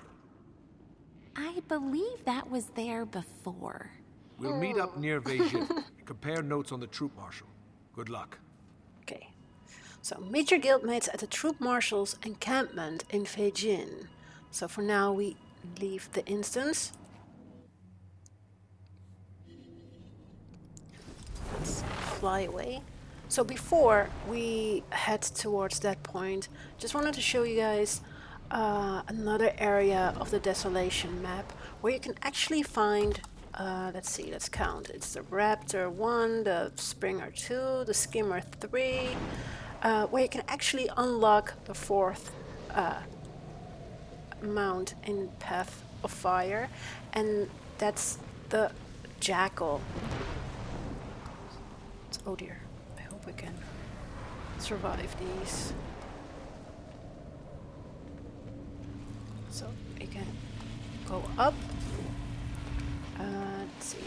I believe that was there before. We'll meet up near Beijing and compare notes on the Troopmarshal. Good luck. Okay. So meet your guildmates at the Troopmarshal's encampment in Beijing. So for now we leave the instance. Let's fly away. So before we head towards that point, just wanted to show you guys another area of the Desolation map where you can actually find, let's see, let's count. It's the Raptor 1, the Springer 2, the Skimmer 3, where you can actually unlock the 4th mount in Path of Fire, and that's the Jackal. Oh dear, I hope we can survive these. So we can go up. Let's see.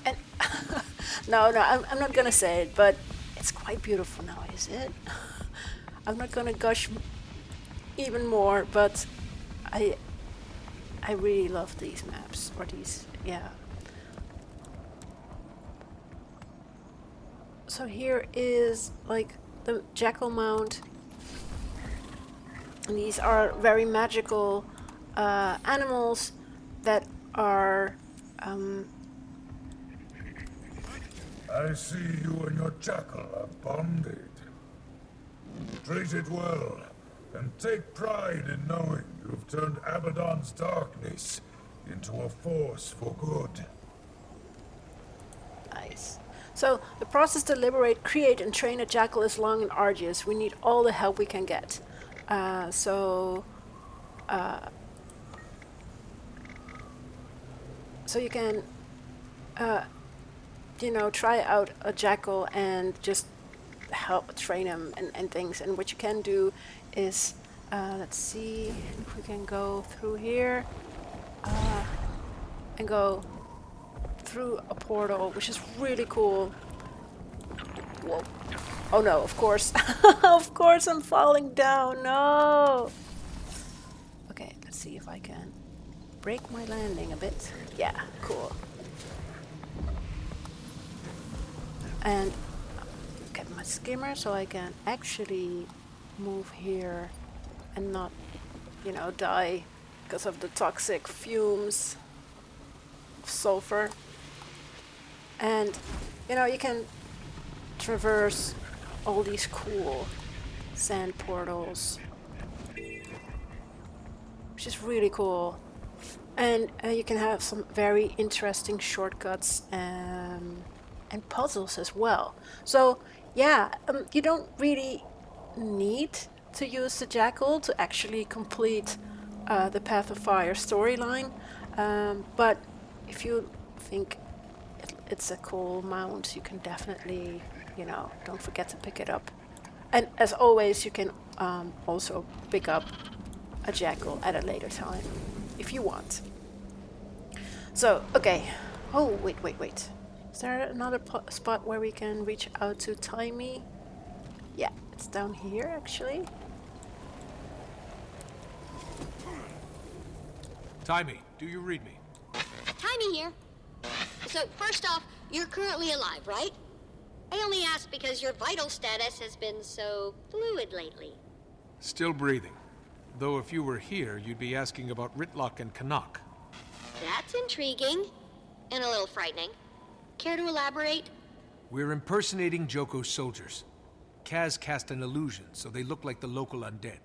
And no, I'm not gonna say it, but it's quite beautiful now, is it? I'm not gonna gush even more, but I really love these maps, or these, yeah. So here is like the Jackal Mount. And these are very magical animals that are I see you and your jackal are bonded. Treat it well, and take pride in knowing you've turned Abaddon's darkness into a force for good. Nice. So, the process to liberate, create, and train a jackal is long and arduous. We need all the help we can get. So you can, try out a jackal and just help train him and things. And what you can do is, let's see if we can go through here and go through a portal, which is really cool. Whoa. Oh no, of course. Of course I'm falling down. No. Okay, let's see if I can break my landing a bit. Yeah, cool. And get my skimmer so I can actually move here and not, die because of the toxic fumes of sulfur. And, you can traverse all these cool sand portals, which is really cool. And you can have some very interesting shortcuts and puzzles as well. So, yeah, you don't really need to use the Jackal to actually complete the Path of Fire storyline. But if you think it's a cool mount, you can definitely, don't forget to pick it up. And as always, you can also pick up a jackal at a later time, if you want. So, okay. Oh, wait. Is there another spot where we can reach out to Timey? Yeah, it's down here, actually. Timey, do you read me? Timey here. So, first off, you're currently alive, right? I only ask because your vital status has been so fluid lately. Still breathing. Though if you were here, you'd be asking about Ritlock and Canuck. That's intriguing. And a little frightening. Care to elaborate? We're impersonating Joko's soldiers. Kaz cast an illusion, so they look like the local undead.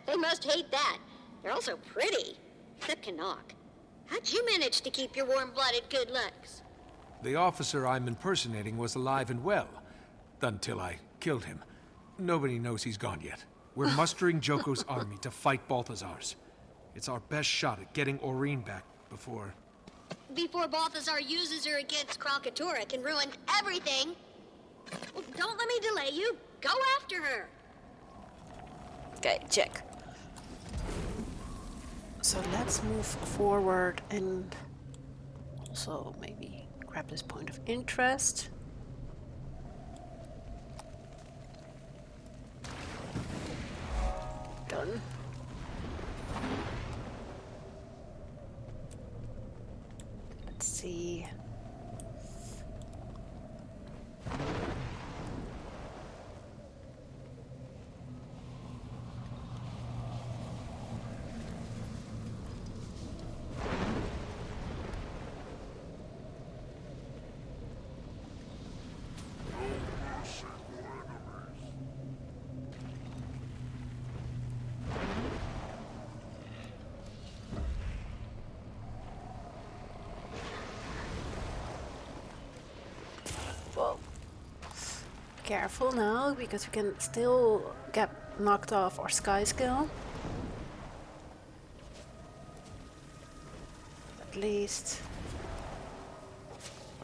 They must hate that. They're also pretty. Except Canuck. How'd you manage to keep your warm-blooded good looks? The officer I'm impersonating was alive and well. Until I killed him. Nobody knows he's gone yet. We're mustering Joko's army to fight Balthazar's. It's our best shot at getting Aurene back before... Before Balthazar uses her against Kralkatorrik and ruin everything. Well, don't let me delay you. Go after her. Okay, check. So let's move forward and also maybe grab this point of interest. Done. Let's see. Whoa. Careful now, because we can still get knocked off our sky skill. At least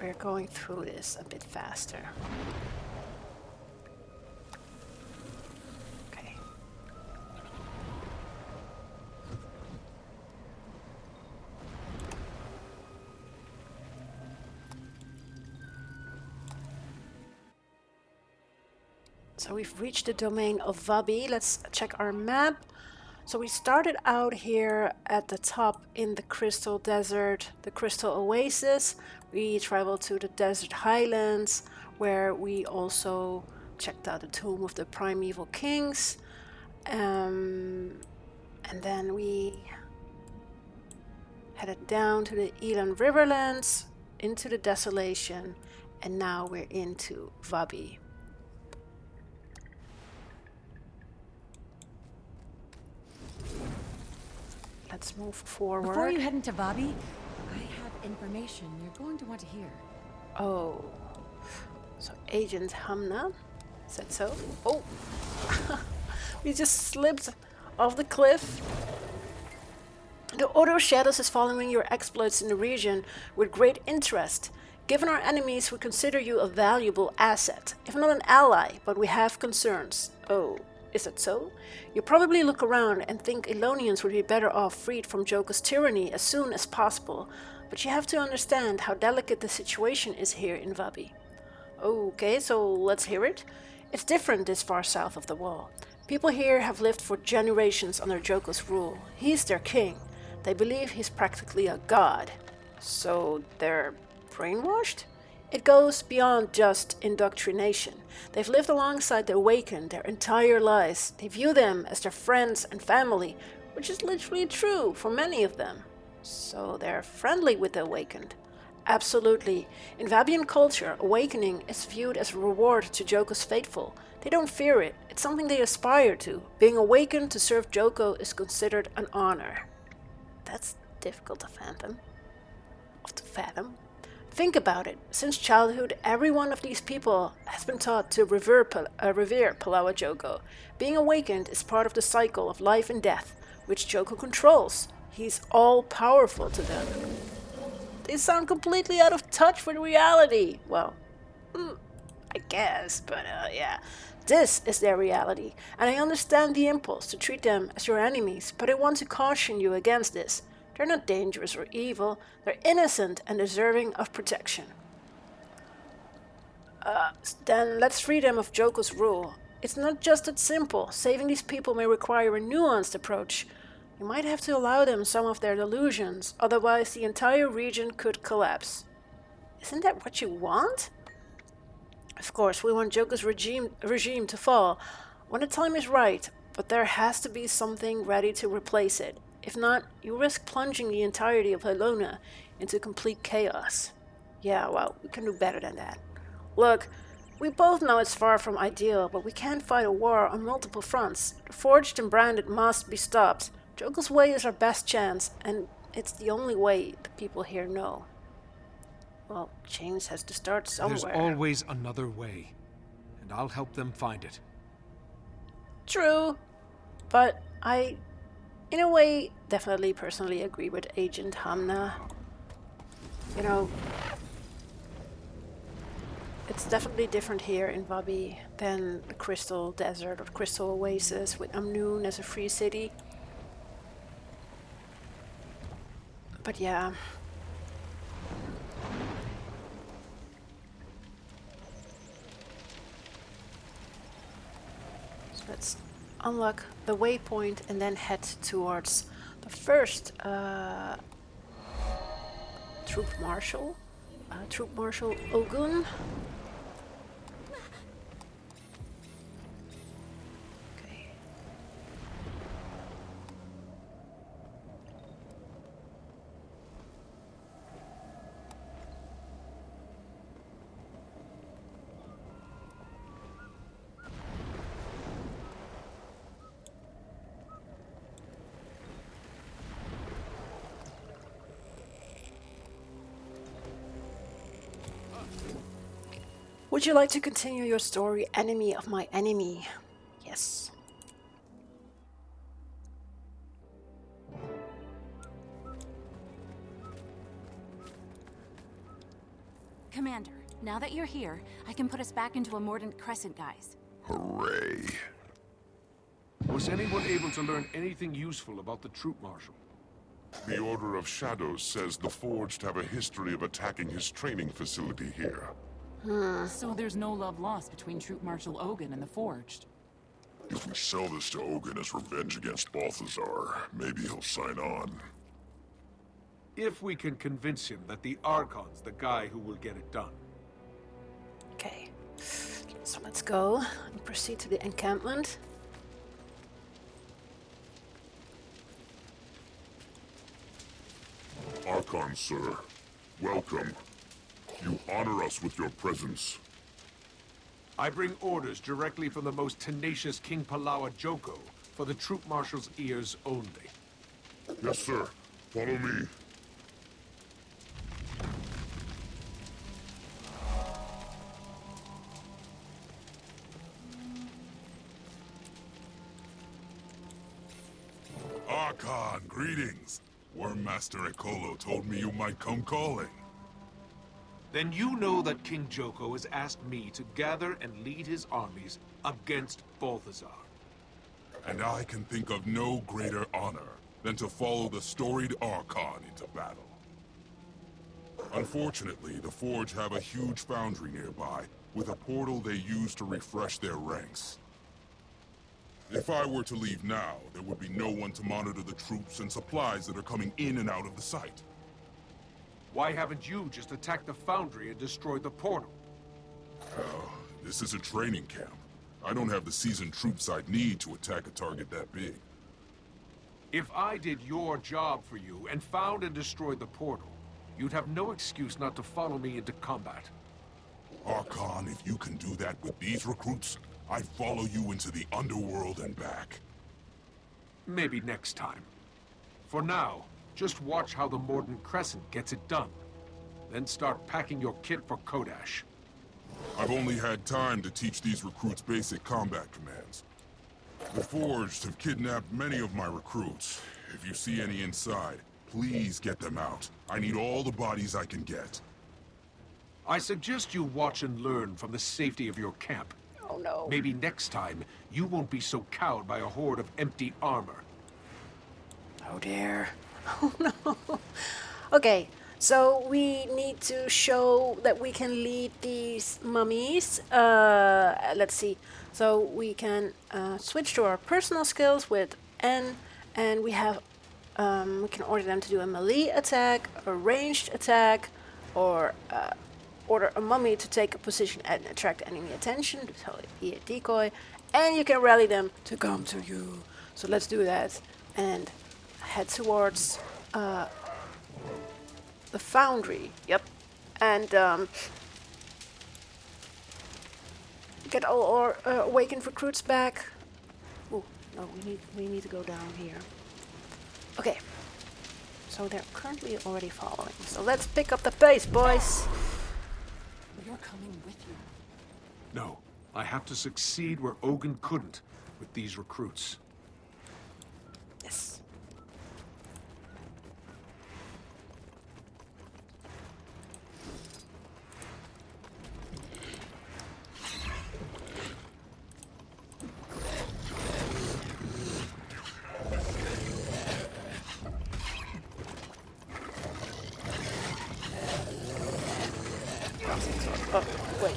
we're going through this a bit faster. Okay. So we've reached the domain of Vabi. Let's check our map. So we started out here at the top in the Crystal Desert, the Crystal Oasis. We traveled to the Desert Highlands, where we also checked out the Tomb of the Primeval Kings. And then we headed down to the Elan Riverlands, into the Desolation, and now we're into Vabi. Let's move forward. Before you head into Vabi, I have information you're going to want to hear. Oh. So Agent Hamna said so. Oh. We just slipped off the cliff. The Order of Shadows is following your exploits in the region with great interest. Given our enemies, we consider you a valuable asset. If not an ally, but we have concerns. Oh. Is that so? You probably look around and think Elonians would be better off freed from Joko's tyranny as soon as possible, but you have to understand how delicate the situation is here in Vabi. Okay, so let's hear it. It's different this far south of the wall. People here have lived for generations under Joko's rule. He's their king. They believe he's practically a god. So they're brainwashed? It goes beyond just indoctrination. They've lived alongside the Awakened their entire lives. They view them as their friends and family, which is literally true for many of them. So they're friendly with the Awakened. Absolutely. In Vabian culture, awakening is viewed as a reward to Joko's faithful. They don't fear it. It's something they aspire to. Being awakened to serve Joko is considered an honor. That's difficult to fathom. Think about it. Since childhood, every one of these people has been taught to revere Palawa Joko. Being awakened is part of the cycle of life and death, which Joko controls. He's all-powerful to them. They sound completely out of touch with reality. Well, I guess, but yeah. This is their reality, and I understand the impulse to treat them as your enemies, but I want to caution you against this. They're not dangerous or evil, they're innocent and deserving of protection. Then let's free them of Joko's rule. It's not just that simple. Saving these people may require a nuanced approach. You might have to allow them some of their delusions, otherwise the entire region could collapse. Isn't that what you want? Of course, we want Joko's regime to fall when the time is right, but there has to be something ready to replace it. If not, you risk plunging the entirety of Helona into complete chaos. Yeah, well, we can do better than that. Look, we both know it's far from ideal, but we can't fight a war on multiple fronts. The Forged and Branded must be stopped. Joko's way is our best chance, and it's the only way the people here know. Well, change has to start somewhere. There's always another way, and I'll help them find it. True, but I, in a way, definitely personally agree with Agent Hamna. You know, it's definitely different here in Wabi than the Crystal Desert or Crystal Oasis with Amnoon as a free city. But yeah. So let's unlock the waypoint and then head towards the first Troopmarshal. Troopmarshal Ogun. Okay. Would you like to continue your story, Enemy of My Enemy? Yes. Commander, now that you're here, I can put us back into a Mordant Crescent, guys. Hooray. Was anyone able to learn anything useful about the Troopmarshal? The Order of Shadows says the Forged have a history of attacking his training facility here. So there's no love lost between Troopmarshal Ogun and the Forged. If we sell this to Ogun as revenge against Balthazar, maybe he'll sign on. If we can convince him that the Archon's the guy who will get it done. Okay. So let's go and proceed to the encampment. Archon, sir. Welcome. You honor us with your presence. I bring orders directly from the most tenacious King Palawa Joko for the Troopmarshal's ears only. Yes, sir. Follow me. Archon, greetings. Wormmaster Ekolo told me you might come calling. Then you know that King Joko has asked me to gather and lead his armies against Balthazar. And I can think of no greater honor than to follow the storied Archon into battle. Unfortunately, the Forge have a huge foundry nearby, with a portal they use to refresh their ranks. If I were to leave now, there would be no one to monitor the troops and supplies that are coming in and out of the site. Why haven't you just attacked the foundry and destroyed the portal? This is a training camp. I don't have the seasoned troops I'd need to attack a target that big. If I did your job for you and found and destroyed the portal, you'd have no excuse not to follow me into combat. Archon, if you can do that with these recruits, I'd follow you into the underworld and back. Maybe next time. For now, just watch how the Mordant Crescent gets it done. Then start packing your kit for Kodash. I've only had time to teach these recruits basic combat commands. The Forged have kidnapped many of my recruits. If you see any inside, please get them out. I need all the bodies I can get. I suggest you watch and learn from the safety of your camp. Oh no. Maybe next time, you won't be so cowed by a horde of empty armor. Oh dear. Oh no. Okay, so we need to show that we can lead these mummies. Let's see. So we can switch to our personal skills with N, and we have we can order them to do a melee attack, a ranged attack, or order a mummy to take a position and attract enemy attention, so be a decoy, and you can rally them to come to you. So let's do that and head towards the foundry. Yep, and get all our awakened recruits back. Oh no, we need to go down here. Okay, so they're currently already following. So let's pick up the pace, boys. You're coming with you. No, I have to succeed where Ogun couldn't with these recruits. Yes. Oh, wait.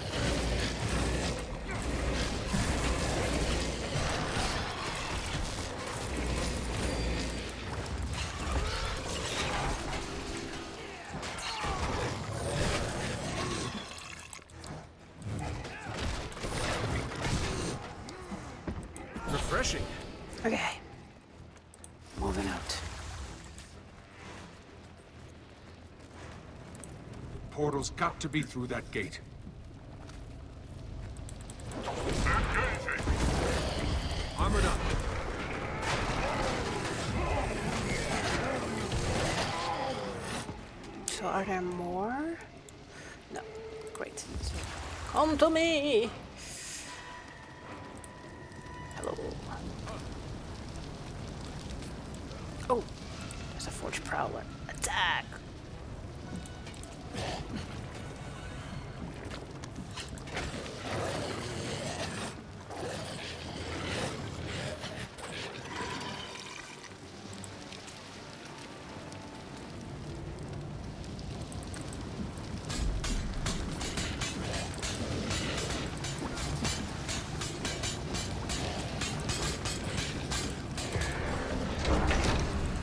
Refreshing. Okay. Moving out. Portal's got to be through that gate. Armored up. So are there more? No. Great. So come to me. Hello. Oh, there's a Forge Prowler. Attack!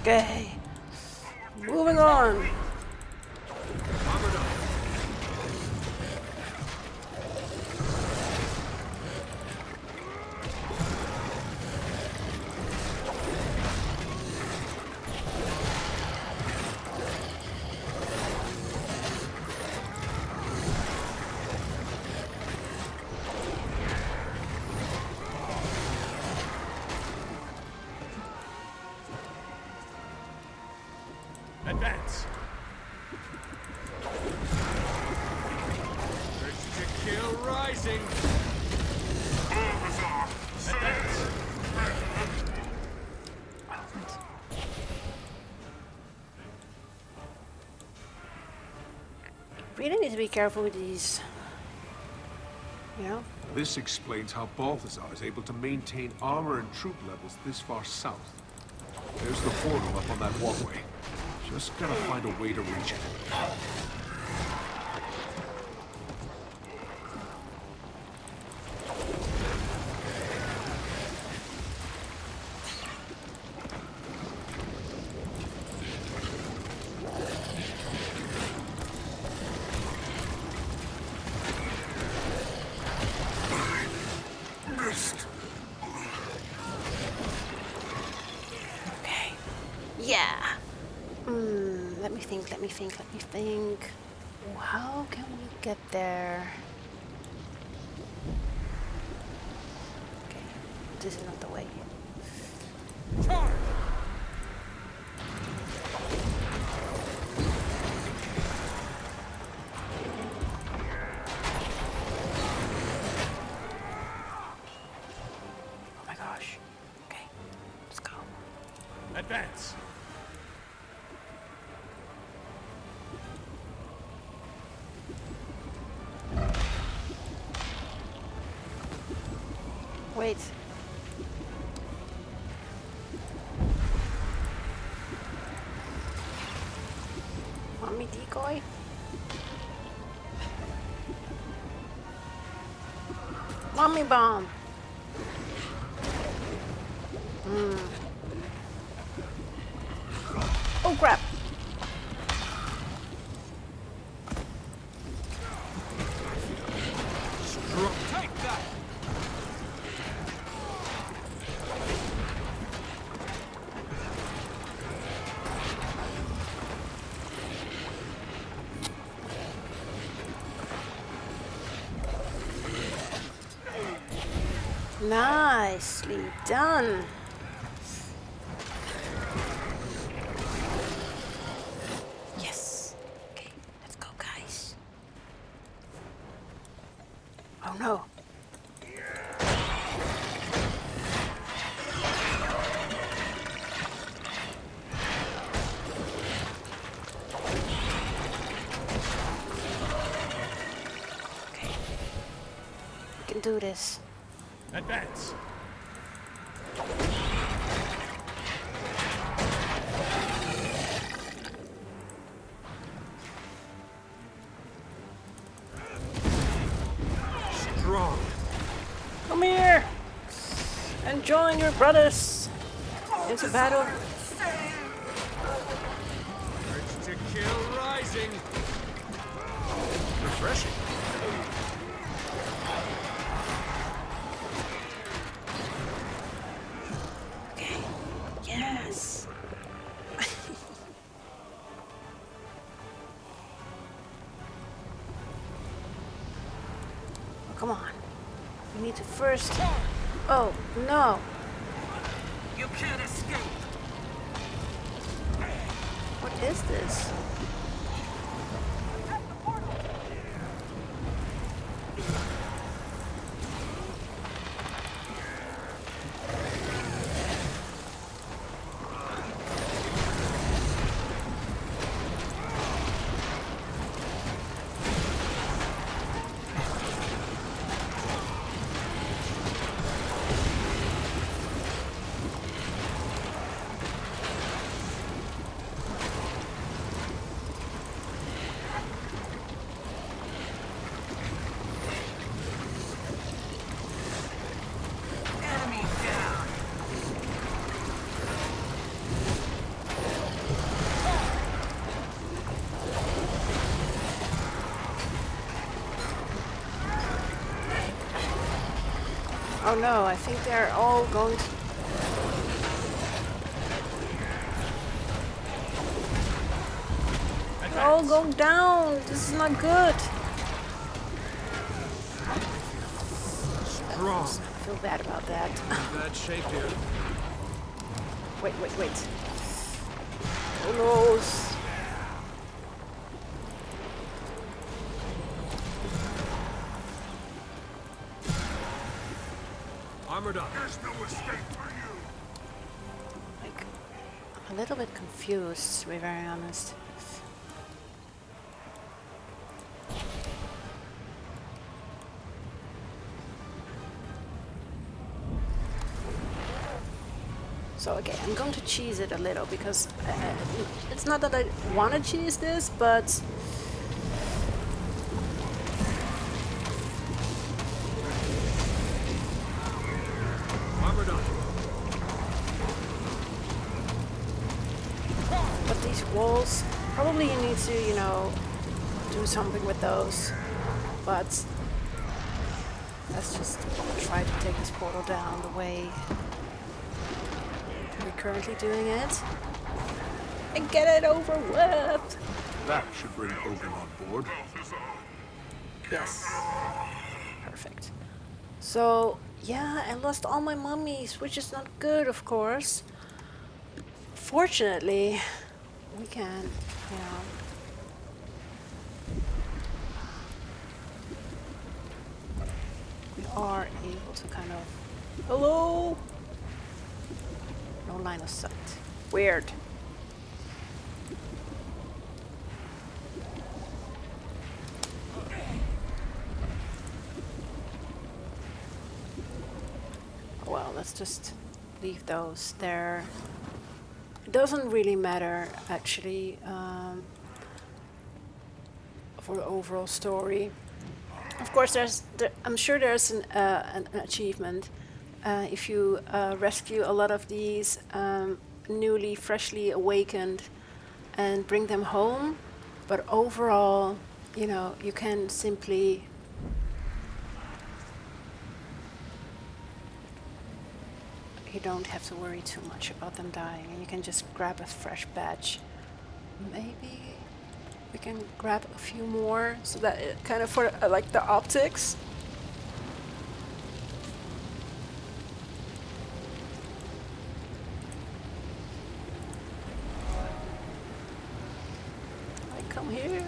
Okay. Moving on. Advance. First to kill rising. Balthazar, Advance. Really need to be careful with these. You know? This explains how Balthazar is able to maintain armor and troop levels this far south. There's the portal up on that walkway. Just gotta find a way to reach it. Okay. Yeah. Let me think. How can we get there? Okay, this is not the way. Oh my gosh. Okay, let's go. Advance. Wait. Mommy decoy? Mommy bomb! Oh crap! Take that! Nicely done. Yes. Okay, let's go, guys. Oh no. Okay. We can do this. Advance! Strong. Come here and join your brothers into battle. Urge to kill rising! Refreshing. Yes. Oh, come on. We need to first. Oh no. You can't escape! What is this? Oh no, I think they're all going to... They're all going down. This is not good. Strong. I feel bad about that. Bad shape here. Wait. Oh no. Armored up. There's no escape for you. Like, I'm a little bit confused, to be very honest. So okay, I'm going to cheese it a little because it's not that I want to cheese this, but Armored up. but these walls, probably you need to, you know, do something with those. But let's just try to take this portal down the way we're currently doing it and get it over with. That should bring Ogun on board. Yes. Perfect. So, yeah, I lost all my mummies, which is not good, of course. Fortunately, we can, you know... We are able to kind of... Hello? No line of sight. Weird. let's just leave those there. It doesn't really matter, actually, for the overall story. Of course, I'm sure there's an achievement if you rescue a lot of these freshly awakened and bring them home. But overall, you know, you can simply you don't have to worry too much about them dying, and you can just grab a fresh batch. Maybe we can grab a few more so that it kind of for like the optics. Like, come here.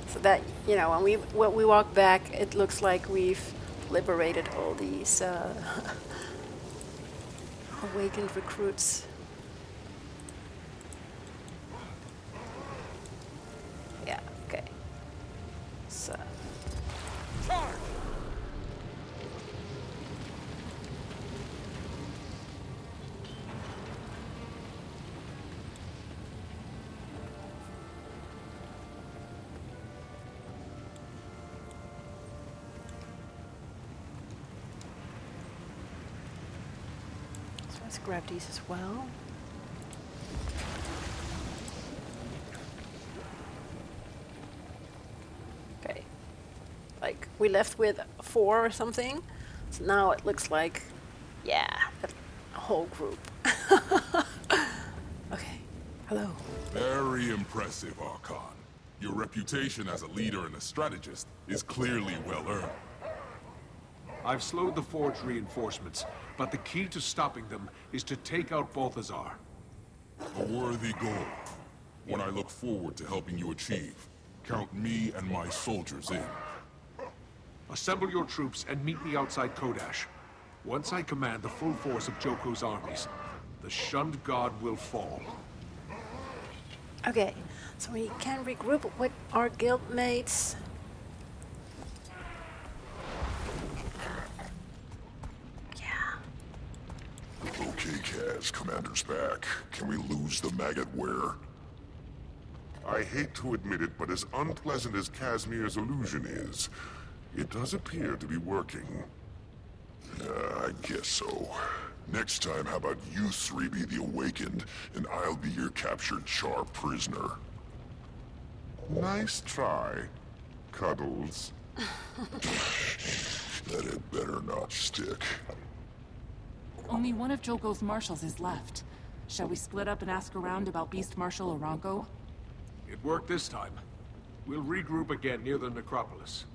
So that, you know, when we walk back, it looks like we've liberated all these awakened recruits. Yeah, okay. So. Charge! Let's grab these as well. Okay. Like, we left with 4 or something. So now it looks like, yeah, a whole group. Okay. Hello. Very impressive, Archon. Your reputation as a leader and a strategist is clearly well earned. I've slowed the Forge reinforcements, but the key to stopping them is to take out Balthazar. A worthy goal. One I look forward to helping you achieve. Count me and my soldiers in. Assemble your troops and meet me outside Kodash. Once I command the full force of Joko's armies, the shunned god will fall. Okay, so we can regroup with our guildmates. Okay, Kaz, Commander's back. Can we lose the maggot wearer? I hate to admit it, but as unpleasant as Casimir's illusion is, it does appear to be working. I guess so. Next time, how about you 3 be the Awakened, and I'll be your captured Char prisoner? Nice try, Cuddles. That had better not stick. Only one of Joko's marshals is left. Shall we split up and ask around about Beastmarshal Aranko? It worked this time. We'll regroup again near the necropolis.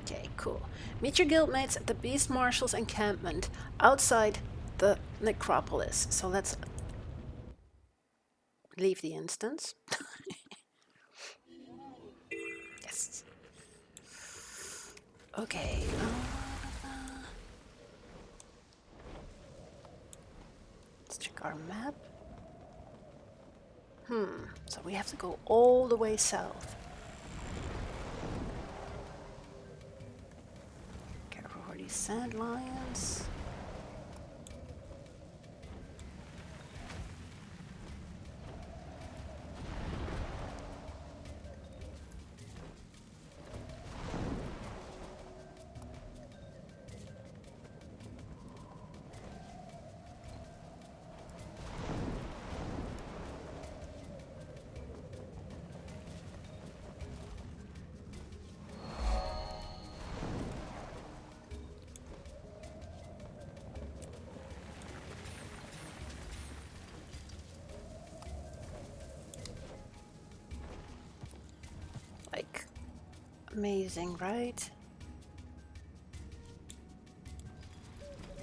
Okay, cool. Meet your guildmates at the Beastmarshal's encampment outside the necropolis. So let's leave the instance. Yes. Okay. Let's check our map. So we have to go all the way south. Careful for these sand lions. Amazing, right?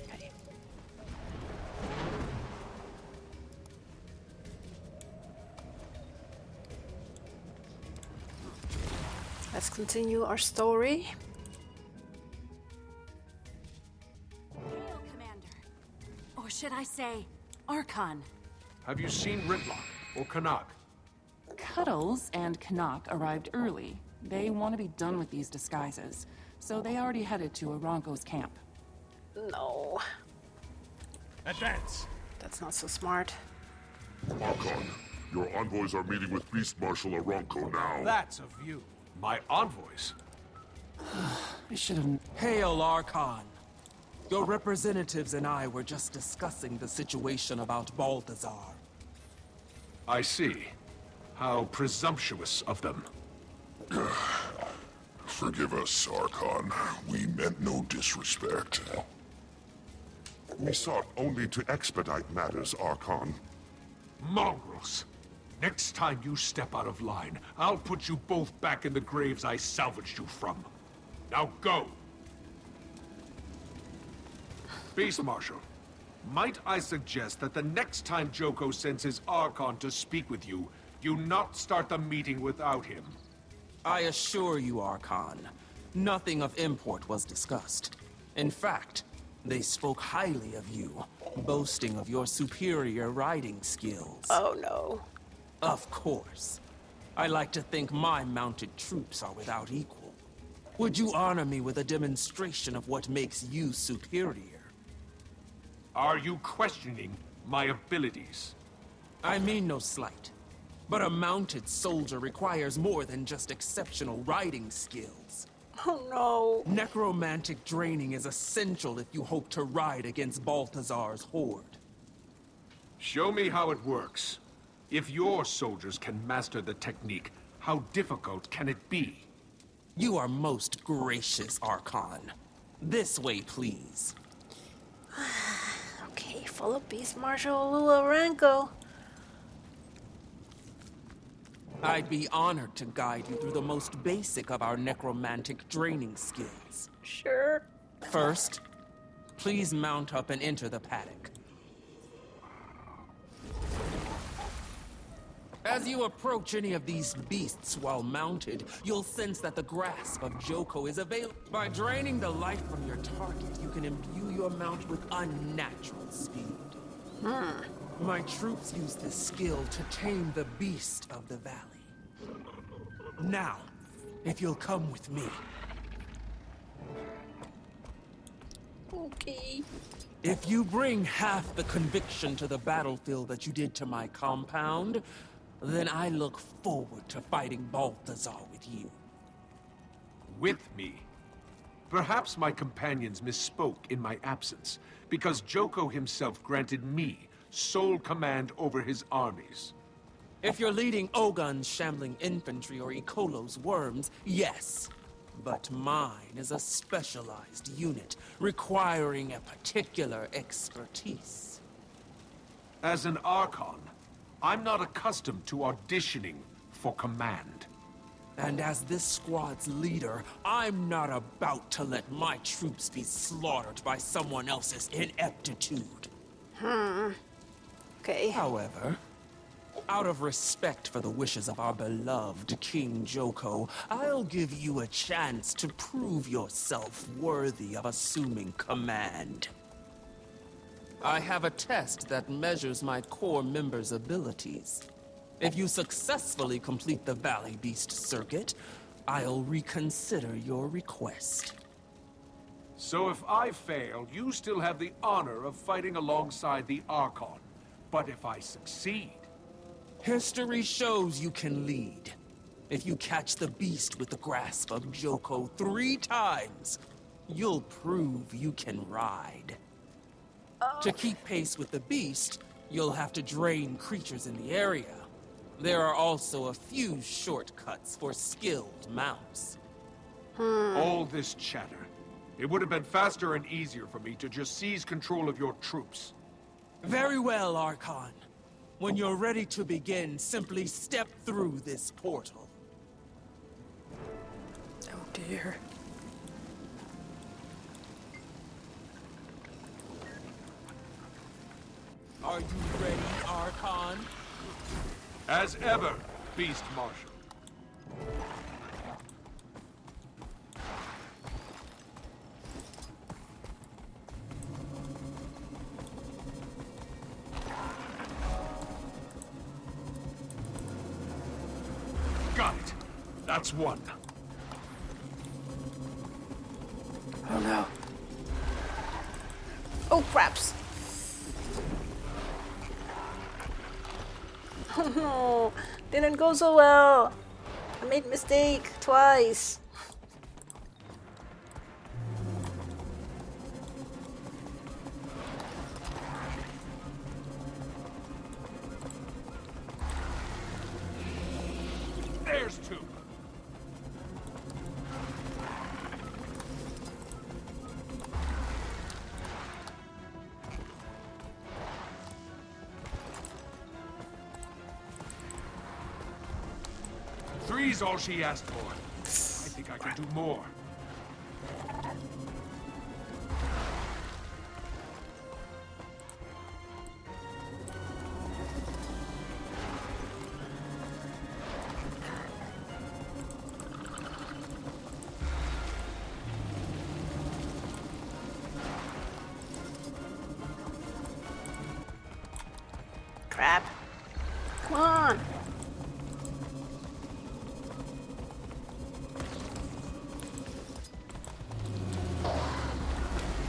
Okay. Let's continue our story. Hail, Commander. Or should I say, Archon. Have you seen Ritlock or Kanak? Cuddles and Kanak arrived early. They want to be done with these disguises. so they already headed to Aranko's camp. No. Advance! That's not so smart. Archon, your envoys are meeting with Beastmarshal Aranko now. That's a view. My envoys? I should have... Hail, Archon. Your representatives and I were just discussing the situation about Balthazar. I see. How presumptuous of them. Forgive us, Archon. We meant no disrespect. We sought only to expedite matters, Archon. Mongrels! Next time you step out of line, I'll put you both back in the graves I salvaged you from. Now go! Beastmarshal, might I suggest that the next time Joko sends his Archon to speak with you, you not start the meeting without him? I assure you, Archon, nothing of import was discussed. In fact, they spoke highly of you, boasting of your superior riding skills. Oh no. Of course. I like to think my mounted troops are without equal. Would you honor me with a demonstration of what makes you superior? Are you questioning my abilities? I mean no slight. But a mounted soldier requires more than just exceptional riding skills. Oh no. Necromantic draining is essential if you hope to ride against Balthazar's horde. Show me how it works. If your soldiers can master the technique, how difficult can it be? You are most gracious, Archon. This way, please. Okay, follow Beastmarshal Aranko. I'd be honored to guide you through the most basic of our necromantic draining skills. Sure. First, please mount up and enter the paddock. As you approach any of these beasts while mounted, you'll sense that the grasp of Joko is available. By draining the life from your target, you can imbue your mount with unnatural speed. My troops use this skill to tame the beast of the valley. Now, if you'll come with me. Okay. If you bring half the conviction to the battlefield that you did to my compound, then I look forward to fighting Balthazar with you. With me? Perhaps my companions misspoke in my absence, because Joko himself granted me sole command over his armies. If you're leading Ogun's shambling infantry or Ikolo's worms, yes. But mine is a specialized unit, requiring a particular expertise. As an Archon, I'm not accustomed to auditioning for command. And as this squad's leader, I'm not about to let my troops be slaughtered by someone else's ineptitude. Okay. However, out of respect for the wishes of our beloved King Joko, I'll give you a chance to prove yourself worthy of assuming command. I have a test that measures my core members' abilities. If you successfully complete the Valley Beast circuit, I'll reconsider your request. So if I fail, you still have the honor of fighting alongside the Archon. But if I succeed... History shows you can lead. If you catch the beast with the grasp of Joko 3 times, you'll prove you can ride. To keep pace with the beast, you'll have to drain creatures in the area. There are also a few shortcuts for skilled mounts. All this chatter. It would have been faster and easier for me to just seize control of your troops. Very well, Archon. When you're ready to begin, simply step through this portal. Oh dear. Are you ready, Archon? As ever, Beastmarshal. Got it. That's one. Oh, craps! Oh no, didn't go so well. I made a mistake twice. There's two. Three's all she asked for. I think I can do more. Crap. Come on.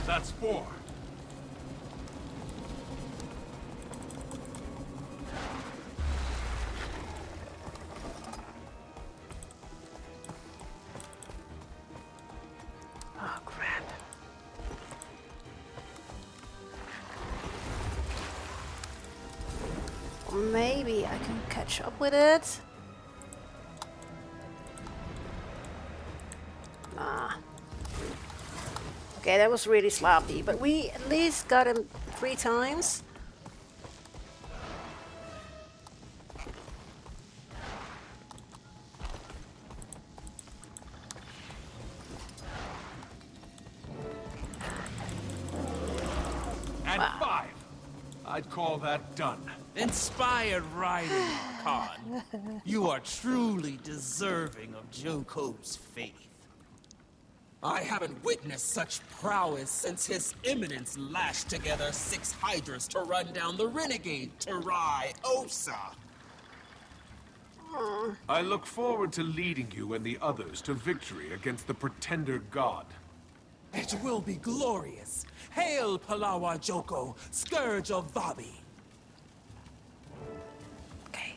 That's four. Oh, crap. Maybe I can catch up with it. Nah. Okay, that was really sloppy, but we at least got him 3 times. And 5. I'd call that done. Inspired riding, Archon. You are truly deserving of Joko's faith. I haven't witnessed such prowess since His Eminence lashed together 6 hydras to run down the renegade TYRIA. I look forward to leading you and the others to victory against the Pretender God. It will be glorious. Hail Palawa Joko, Scourge of Vabi. Okay,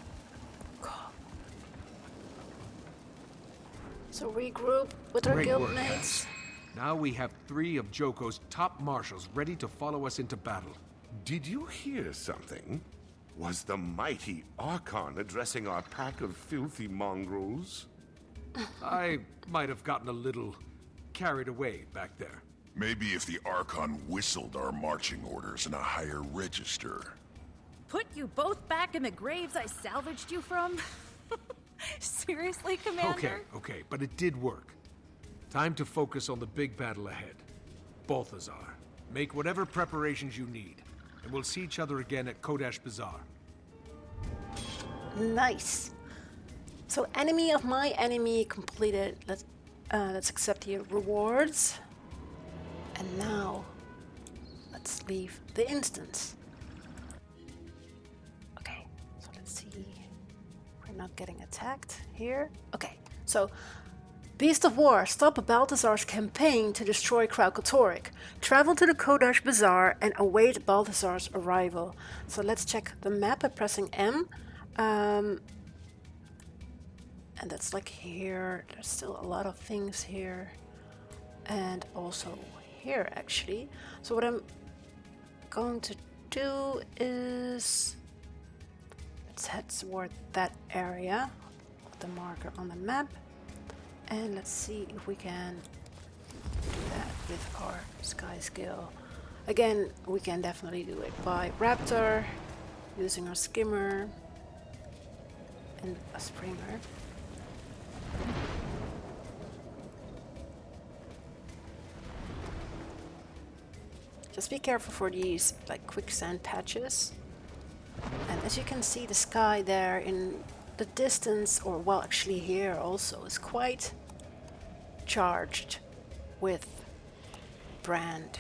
cool. So regroup with our Great work, guildmates. guys. Now we have 3 of Joko's top marshals ready to follow us into battle. Did you hear something? Was the mighty Archon addressing our pack of filthy mongrels? I might have gotten a little carried away back there. Maybe if the Archon whistled our marching orders in a higher register. Put you both back in the graves I salvaged you from? Seriously, Commander? Okay, but it did work. Time to focus on the big battle ahead. Balthazar, make whatever preparations you need, and we'll see each other again at Kodash Bazaar. Nice. So enemy of my enemy completed. Let's accept the rewards. And now, let's leave the instance. Okay, so let's see. We're not getting attacked here. Okay, so Beast of War, stop Balthazar's campaign to destroy Kralkatorrik. Travel to the Kodash Bazaar and await Balthazar's arrival. So let's check the map by pressing M. And that's like here. There's still a lot of things here. And also here, actually. So what I'm going to do is... let's head toward that area. Put the marker on the map. And let's see if we can do that with our sky skill. Again, we can definitely do it by Raptor, using our skimmer and a springer. Just be careful for these like quicksand patches. And as you can see, the sky there in the distance, or well, actually here also, is quite charged with brand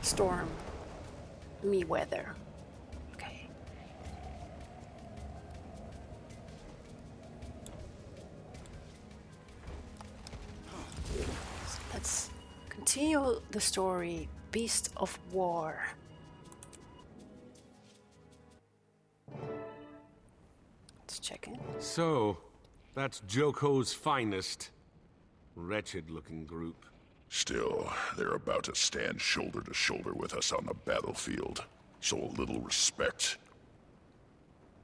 storm me weather. Okay. So let's continue the story Beast of War. Let's check in. So, that's Joko's finest. Wretched-looking group. Still, they're about to stand shoulder to shoulder with us on the battlefield. So a little respect.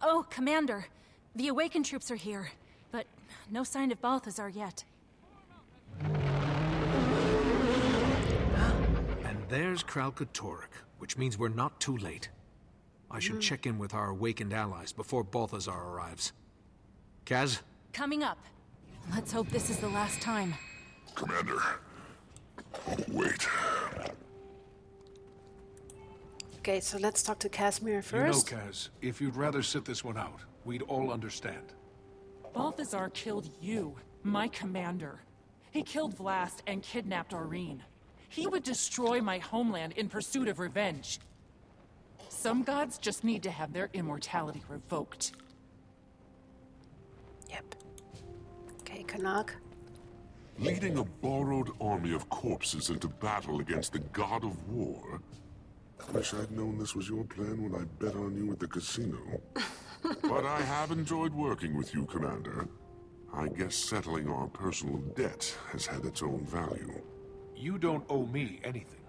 Oh, Commander. The Awakened troops are here, but no sign of Balthazar yet. And there's Kralkatorrik, which means we're not too late. I should check in with our Awakened allies before Balthazar arrives. Kaz? Coming up. Let's hope this is the last time. Commander. Oh, wait. Okay, so let's talk to Casimir first. You know, Kaz, if you'd rather sit this one out, we'd all understand. Balthazar killed you, my commander. He killed Vlast and kidnapped Aurene. He would destroy my homeland in pursuit of revenge. Some gods just need to have their immortality revoked. Yep. Okay, Kanak. Leading a borrowed army of corpses into battle against the god of war? Wish I'd known this was your plan when I bet on you at the casino. But I have enjoyed working with you, Commander. I guess settling our personal debt has had its own value. You don't owe me anything.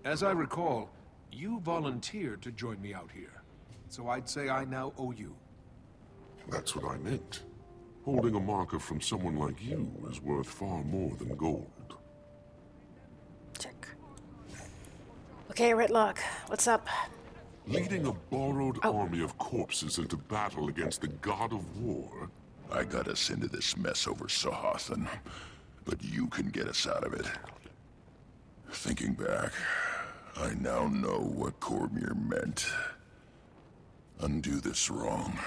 As I recall, you volunteered to join me out here. So I'd say I now owe you. That's what I meant. Holding a marker from someone like you is worth far more than gold. Check. Okay, Redlock, what's up? Leading a borrowed army of corpses into battle against the god of war? I got us into this mess over Sahothan, but you can get us out of it. Thinking back, I now know what Cormyr meant. Undo this wrong.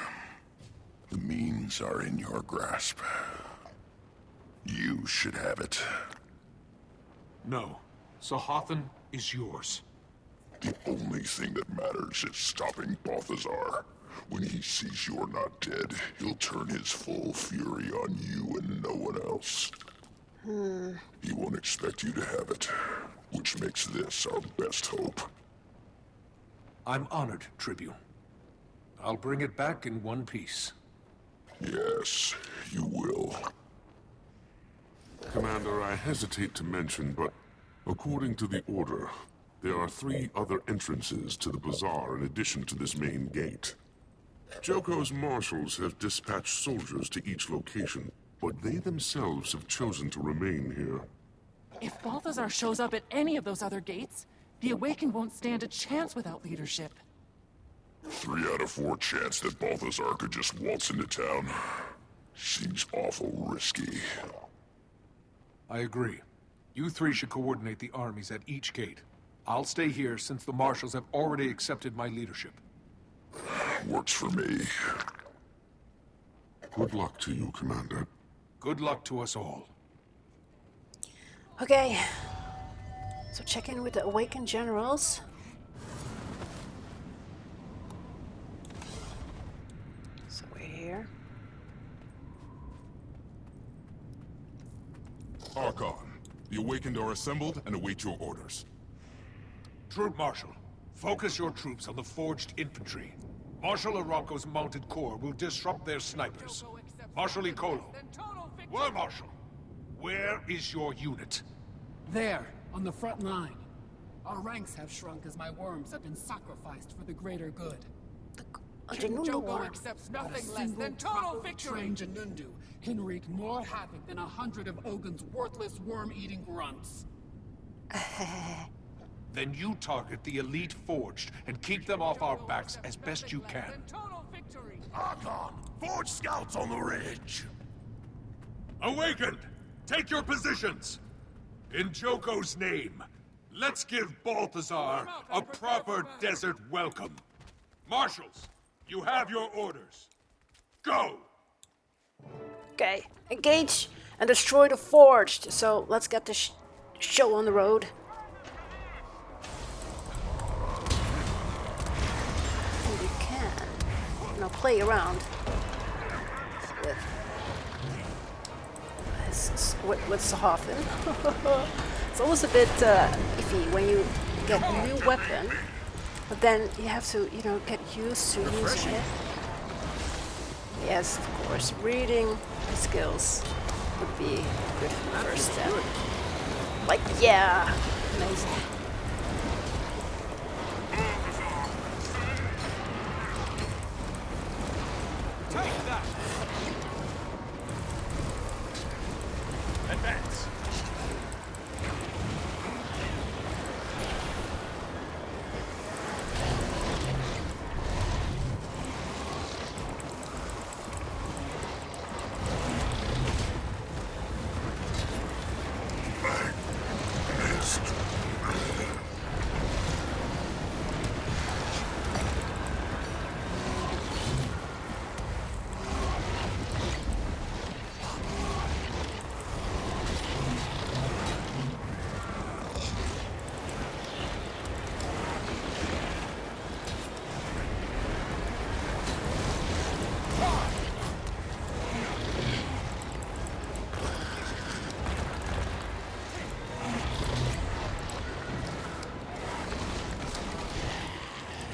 The means are in your grasp. You should have it. No. Sahothan is yours. The only thing that matters is stopping Balthazar. When he sees you're not dead, he'll turn his full fury on you and no one else. He won't expect you to have it, which makes this our best hope. I'm honored, Tribune. I'll bring it back in one piece. Yes, you will. Commander, I hesitate to mention, but according to the Order, there are 3 other entrances to the bazaar in addition to this main gate. Joko's marshals have dispatched soldiers to each location, but they themselves have chosen to remain here. If Balthazar shows up at any of those other gates, the Awakened won't stand a chance without leadership. 3 out of 4 chance that Balthazar could just waltz into town. Seems awful risky. I agree. You 3 should coordinate the armies at each gate. I'll stay here since the marshals have already accepted my leadership. Works for me. Good luck to you, Commander. Good luck to us all. Okay. So check in with the Awakened generals. So we're here. Archon, the Awakened are assembled and await your orders. Troopmarshal, focus your troops on the forged infantry. Marshal Aranco's mounted corps will disrupt their snipers. Marshal Icolo. Well, Marshal, where is your unit? There, on the front line. Our ranks have shrunk as my worms have been sacrificed for the greater good. King Joko accepts nothing less than total victory. Janundu can wreak more havoc than 100 of Ogun's worthless worm-eating grunts. Then you target the elite forged and keep them off our backs as best you can. Archon, forge scouts on the ridge. Awakened! Take your positions! In Joko's name, let's give Balthazar a proper desert welcome. Marshals, you have your orders. Go! Okay, engage and destroy the forged. So let's get this show on the road. And we can play around with Sahothan. It's always a bit iffy when you get a new weapon, but then you have to, you know, get used to using it. Yes, of course, reading the skills would be a good first step. Like, yeah, amazing. Take that! Advance!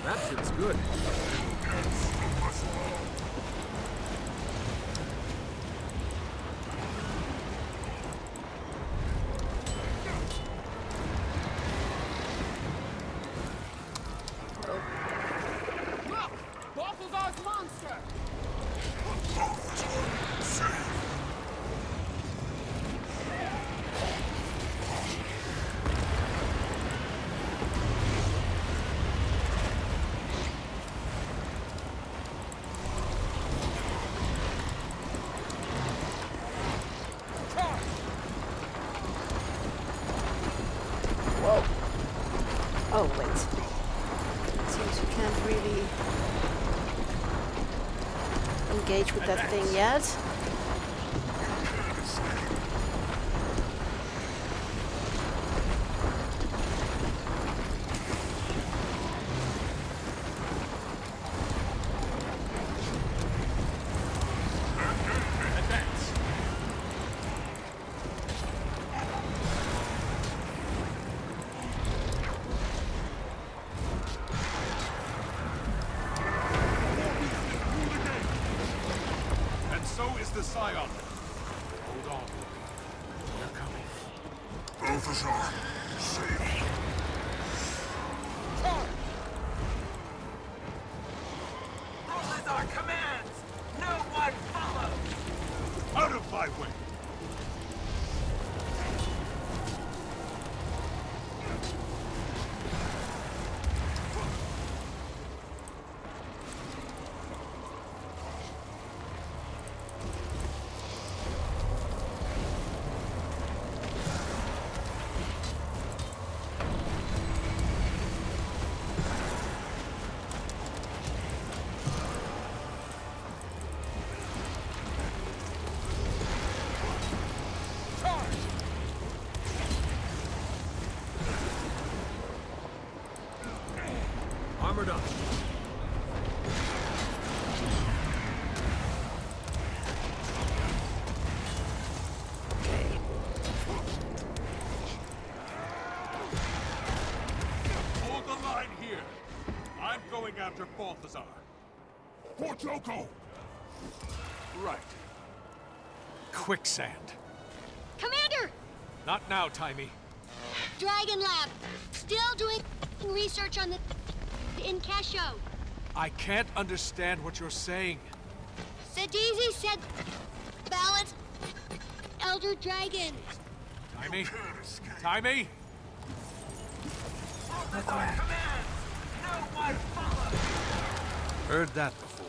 That shit's good. Look! Balthazar's monster! Whoa. Oh, wait. Seems we can't really engage with that thing yet. And so is the Scion. Hold on. They're coming. Balthazar, safe. Balthazar commands! No one follows! Out of my way! Armored up. Hold the line here. I'm going after Balthazar. For Joko! Right. Quicksand. Commander! Not now, Timey. Dragon Lab. Still doing research on the in Casho. I can't understand what you're saying. Sadizi said balance Elder Dragon. Timey? Timey? Heard that before.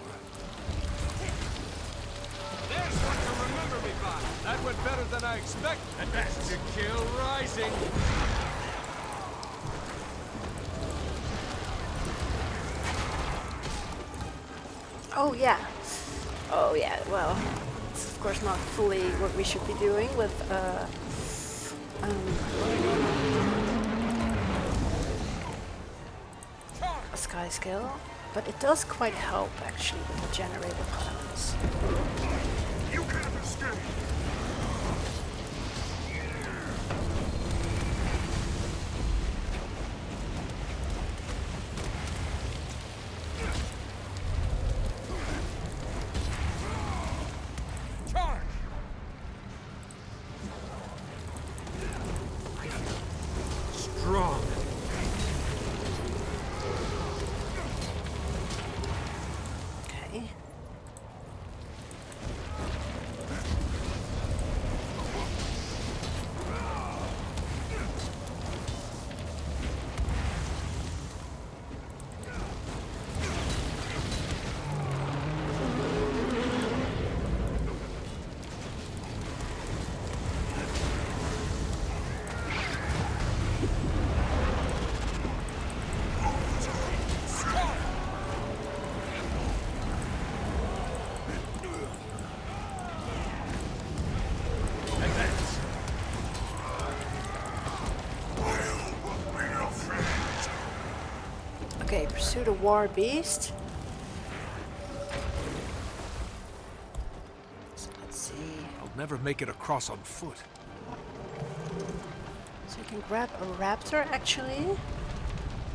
There's one to remember me by. That went better than I expected. Advance to kill rising. Oh yeah. Oh yeah, well, it's of course not fully what we should be doing with a sky skill, but it does quite help actually with the generator clouds. You can't escape! Okay, pursue the war beast. So let's see. I'll never make it across on foot. So you can grab a raptor actually.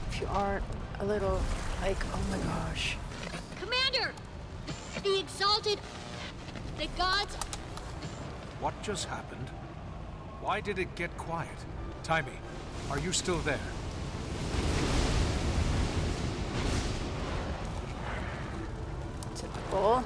If you are a little like, oh my gosh. Commander! The Exalted... The gods... What just happened? Why did it get quiet? Timmy, are you still there? Typical.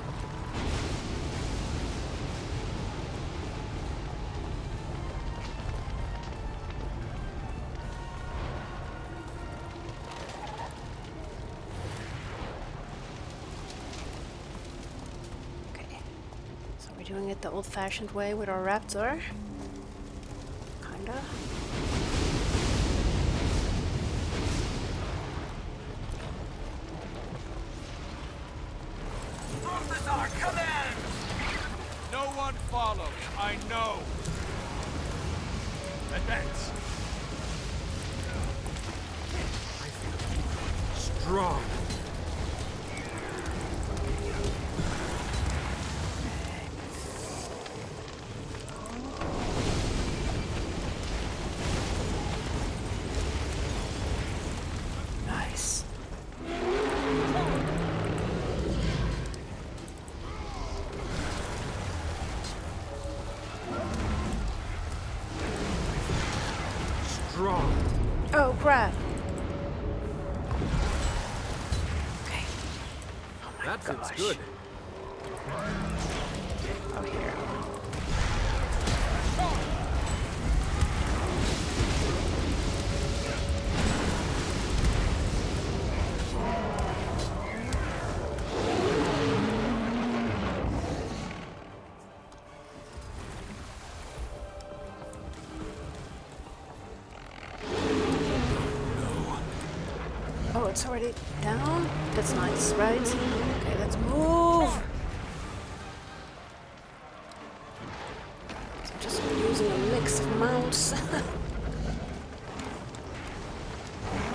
Doing it the old-fashioned way with our raptor. Kinda. Balthazar, come in! No one follows, I know. Advance. I feel strong. Oh crap. Okay. Oh my that gosh. feels good. Oh, here. Oh, it's already down? That's nice, right? Okay, let's move! So I'm just using a mix of mounts.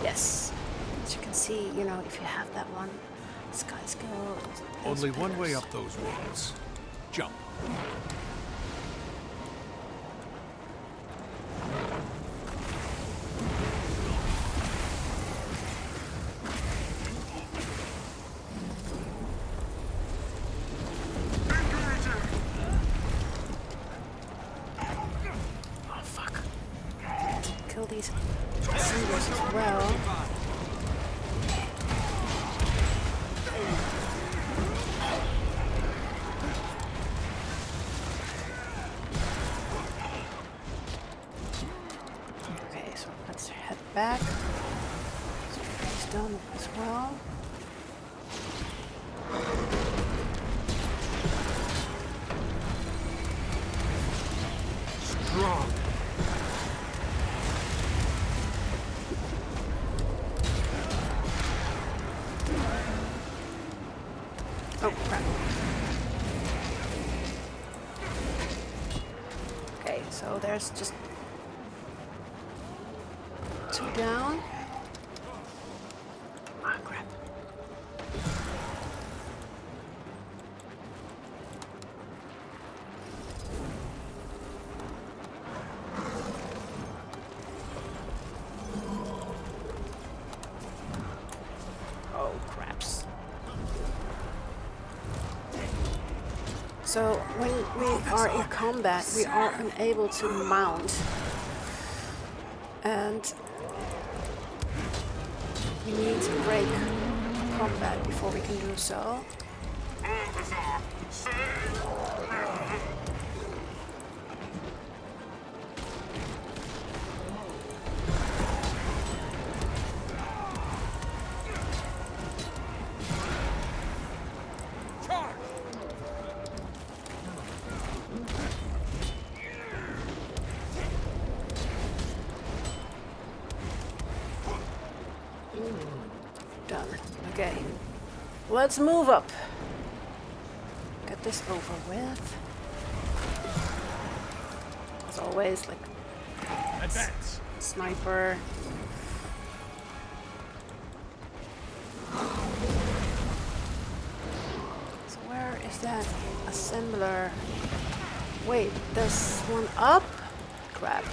Yes. As you can see, you know, if you have that one, sky skill. Only one way up those walls. Jump. Kill these singles as well. Okay, so let's head back. So he's done as well. Strong. Oh, crap. Okay, so there's just 2 down. Ah, crap. Oh, craps. So when we are in combat, we are unable to mount. And we need to break combat before we can do so. Done. Okay. Let's move up. Get this over with. As always, like advance. Sniper. that assembler? Wait, there's one up? Crap.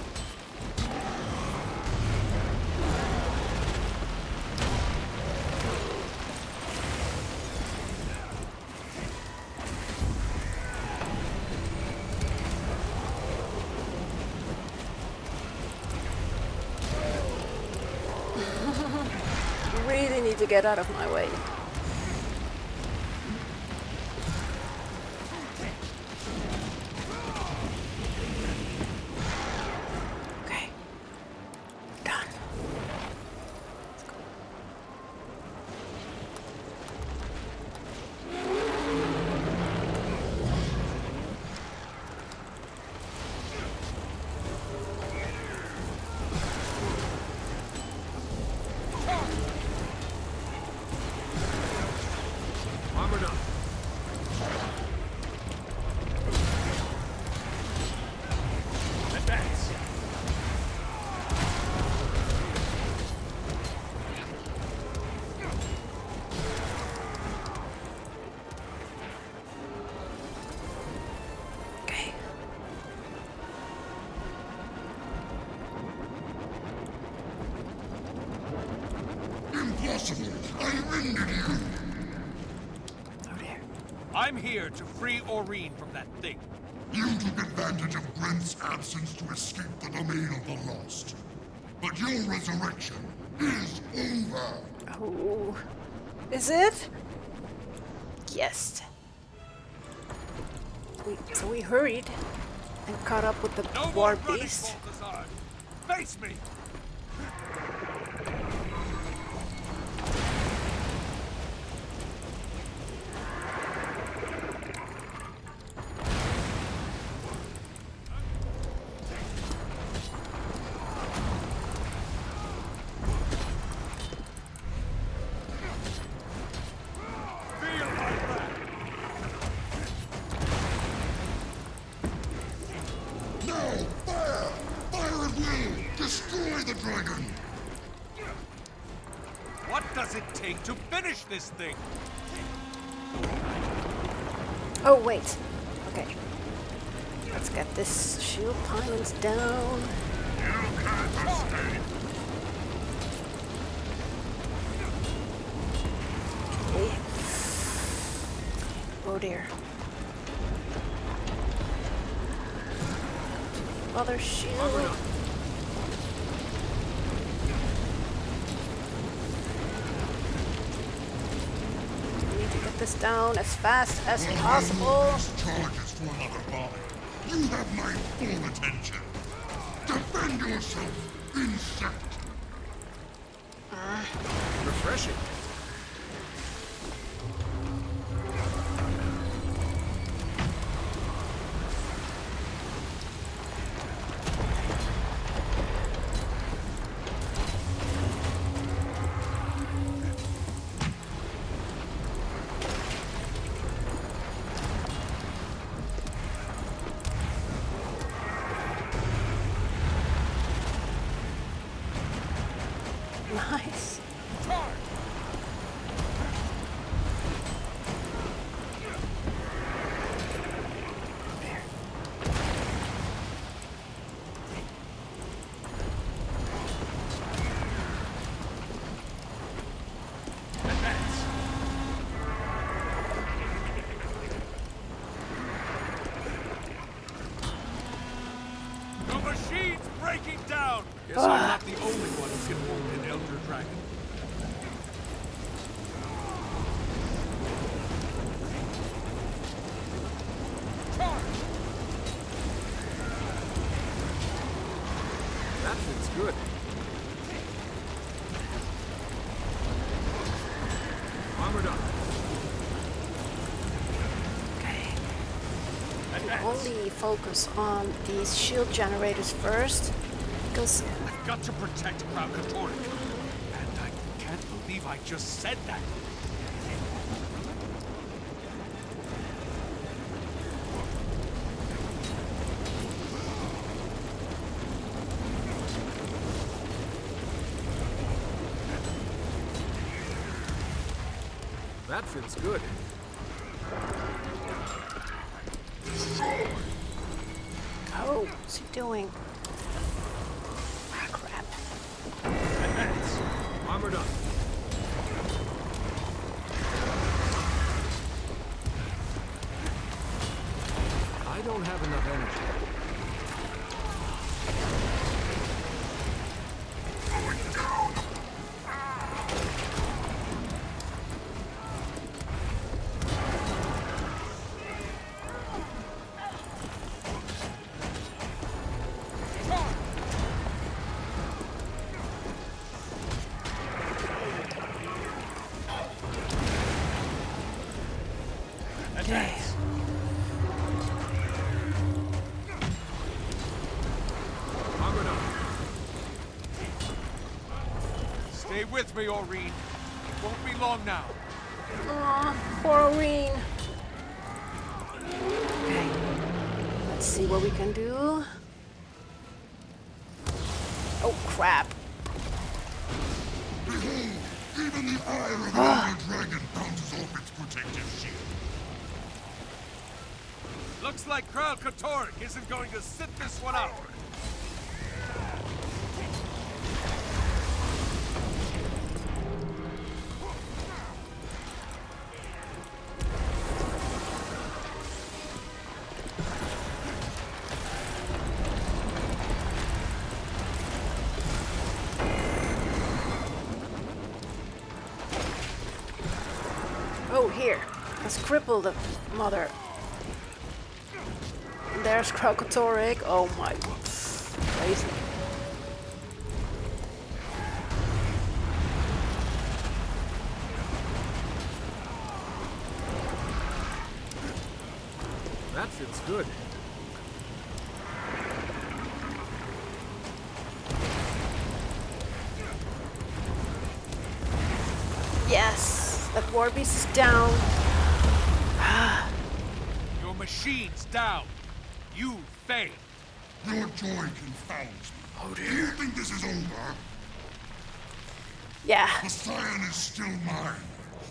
Really need to get out of my way. Okay. Done. Let's go. Armored up. Advance. Okay. Impossible! I rendered you! I'm here to free Aurene from that thing. You took advantage of Brent's absence to escape the domain of the lost. But your resurrection is over! Oh. Is it? Yes. So we hurried and caught up with the war beast. Balthazar. Face me! Now, fire! Fire at will! Destroy the dragon! What does it take to finish this thing? Oh, wait. Okay. Let's get this shield pylons down. Okay. Oh dear. Other shield. We need to get this down as fast as possible. Charges to another body. You have my full attention. Defend yourself, insect! Refreshing. Nice. The machine's breaking down! Guess I'm not the only one who can wound an elder dragon. That fits good. Armored up. Only focus on these shield generators first, because I've got to protect Kralkatorrik. And I can't believe I just said that. That feels good. Oh, what's he doing? Ah, crap. Advance. Armored up. I don't have enough energy. Advance. Armored up. Stay with me, Aurene. It won't be long now. Aw, poor Aurene. Okay. Let's see what we can do. Oh, crap. Behold, even the ire of an elder dragon bounces off its protective shield. Looks like Kral Katorek isn't going to sit this one out. Oh, here. Let's cripple the mother. There's Kral Katorek. Oh my. Crazy. That feels good. Yes, that war beast is down. Your machine's down. You failed. Your joy confounds me. Oh dear. Do you think this is over? Yeah. The Scion is still mine.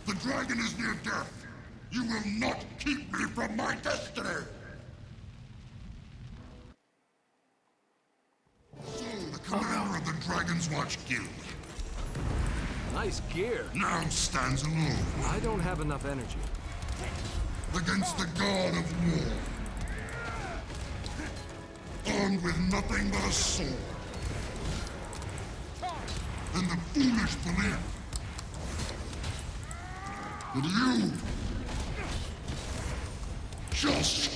The dragon is near death. You will not keep me from my destiny. So, the commander of the Dragon's Watch Guild. Nice gear. Now stands alone. I don't have enough energy. Against the god of war. Armed with nothing but a sword. And the foolish belief that you just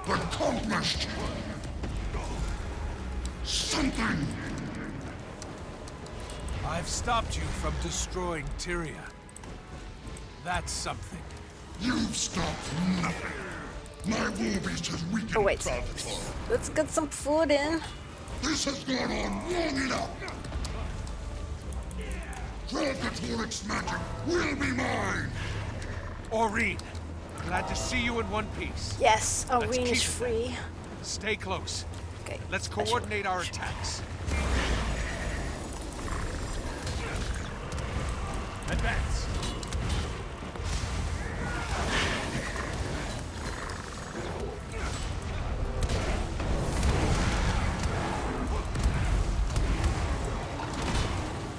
accomplished something. I've stopped you from destroying TYRIA. That's something. You've stopped nothing. My war beast has weakened Balthazar. Let's get some food in. This has gone on long enough. Kral Katorek's magic will be mine. Aurene, glad to see you in one piece. Yes, Let's Aurene keep is it. free. Stay close. Okay. Let's coordinate our attacks. Advance.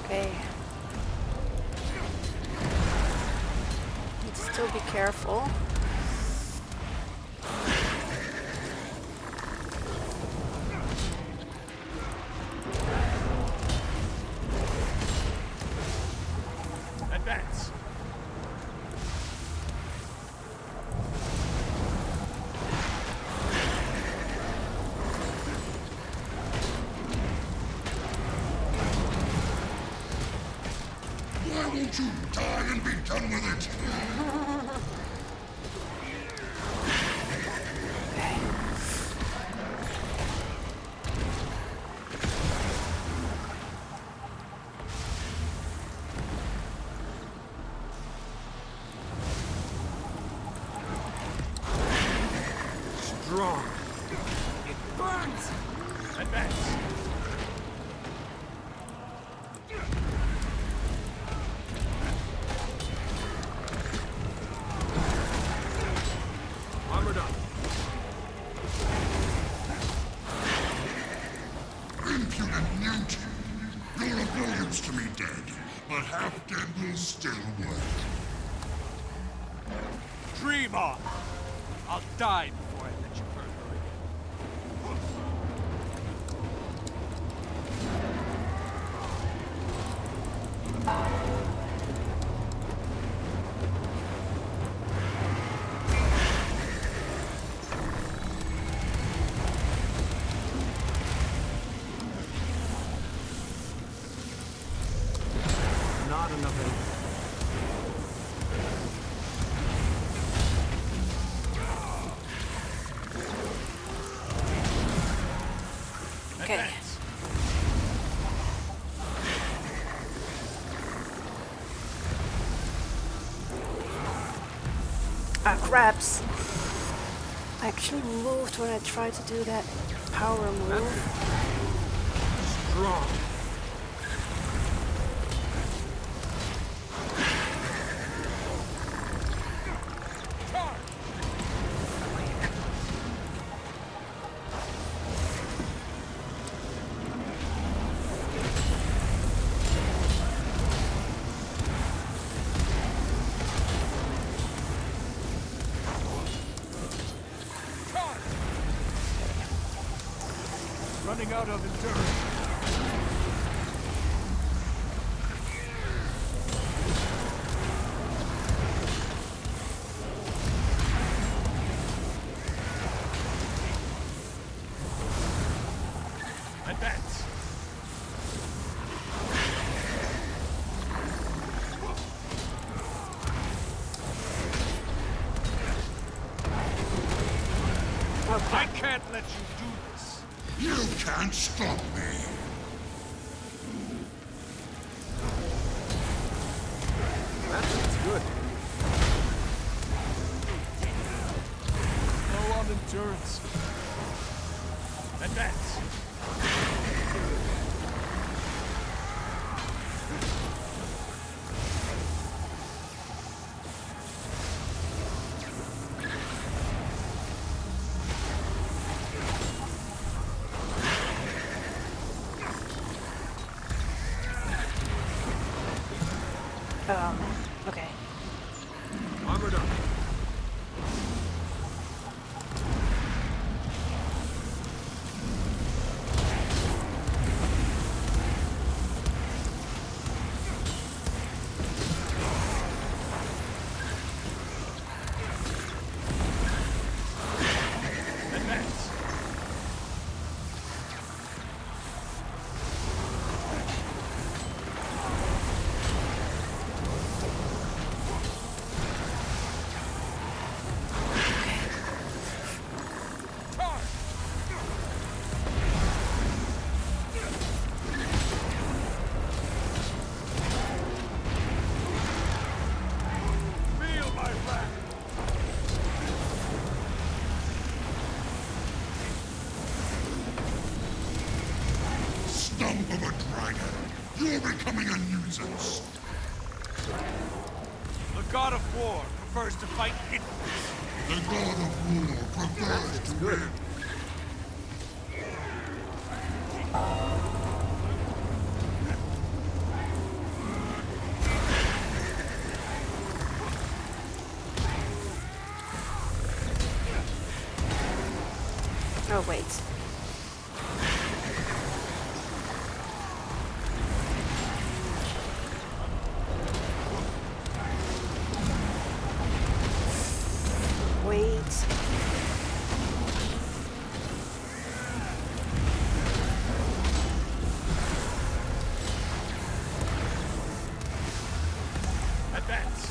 Okay. Need to still be careful. Advance. Why won't you die and be done with it? Strong. It burns. Advance. but Halfden will still work. Dream on! I'll die before I let you hurt her again. Not enough. Okay. Ah, crabs. I actually moved when I tried to do that power move. Strong. Running out of endurance. Advance. I can't let you do this. You can't stop me. That looks good. Low on endurance. Advance. Okay. Armored up. Advance. Feel my wrath. Stump of a dragon. You're becoming a nuisance. The god of war prefers to fight infants. The god of war prefers to win. Oh, wait. Wait. Advance.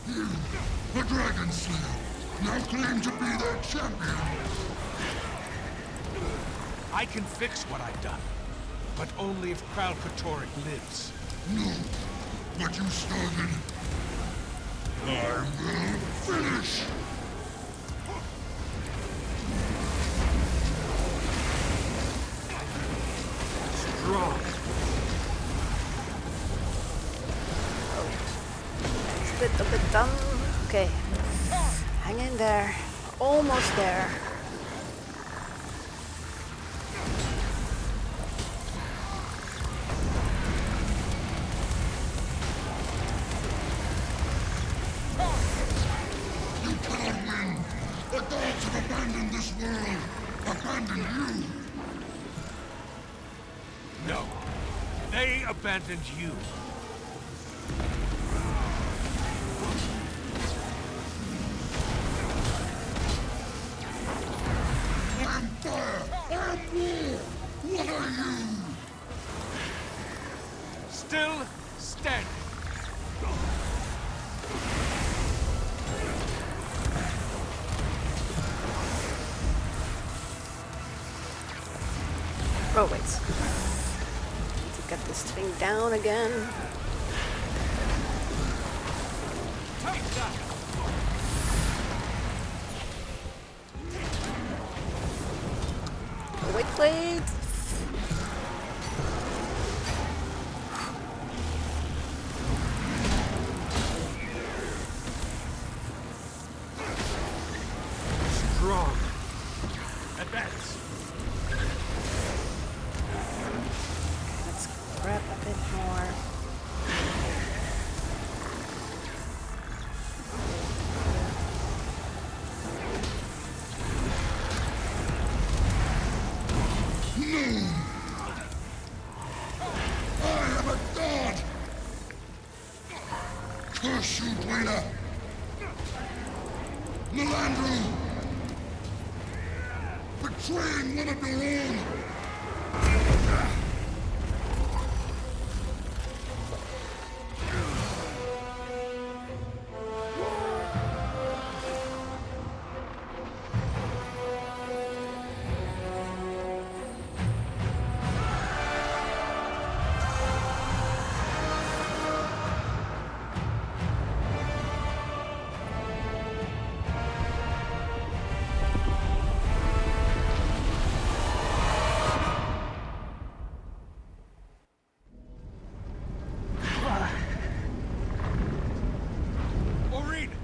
You, the Dragon Slayer, now claim to be their champion. I can fix what I've done, but only if Kralkatorrik lives. No, what you started, I will finish. done. Okay. Hang in there. Almost there. You cannot win! The gods have abandoned this world! Abandoned you! No. They abandoned you. I'm fire! I'm war! What are you? Still standing. Oh, wait. Need to get this thing down again. Take that! Wait. Strong. Advance. Let's grab a bit more. No! I am a god! Curse you, Dwayna! Nalandru! Betraying one of your own!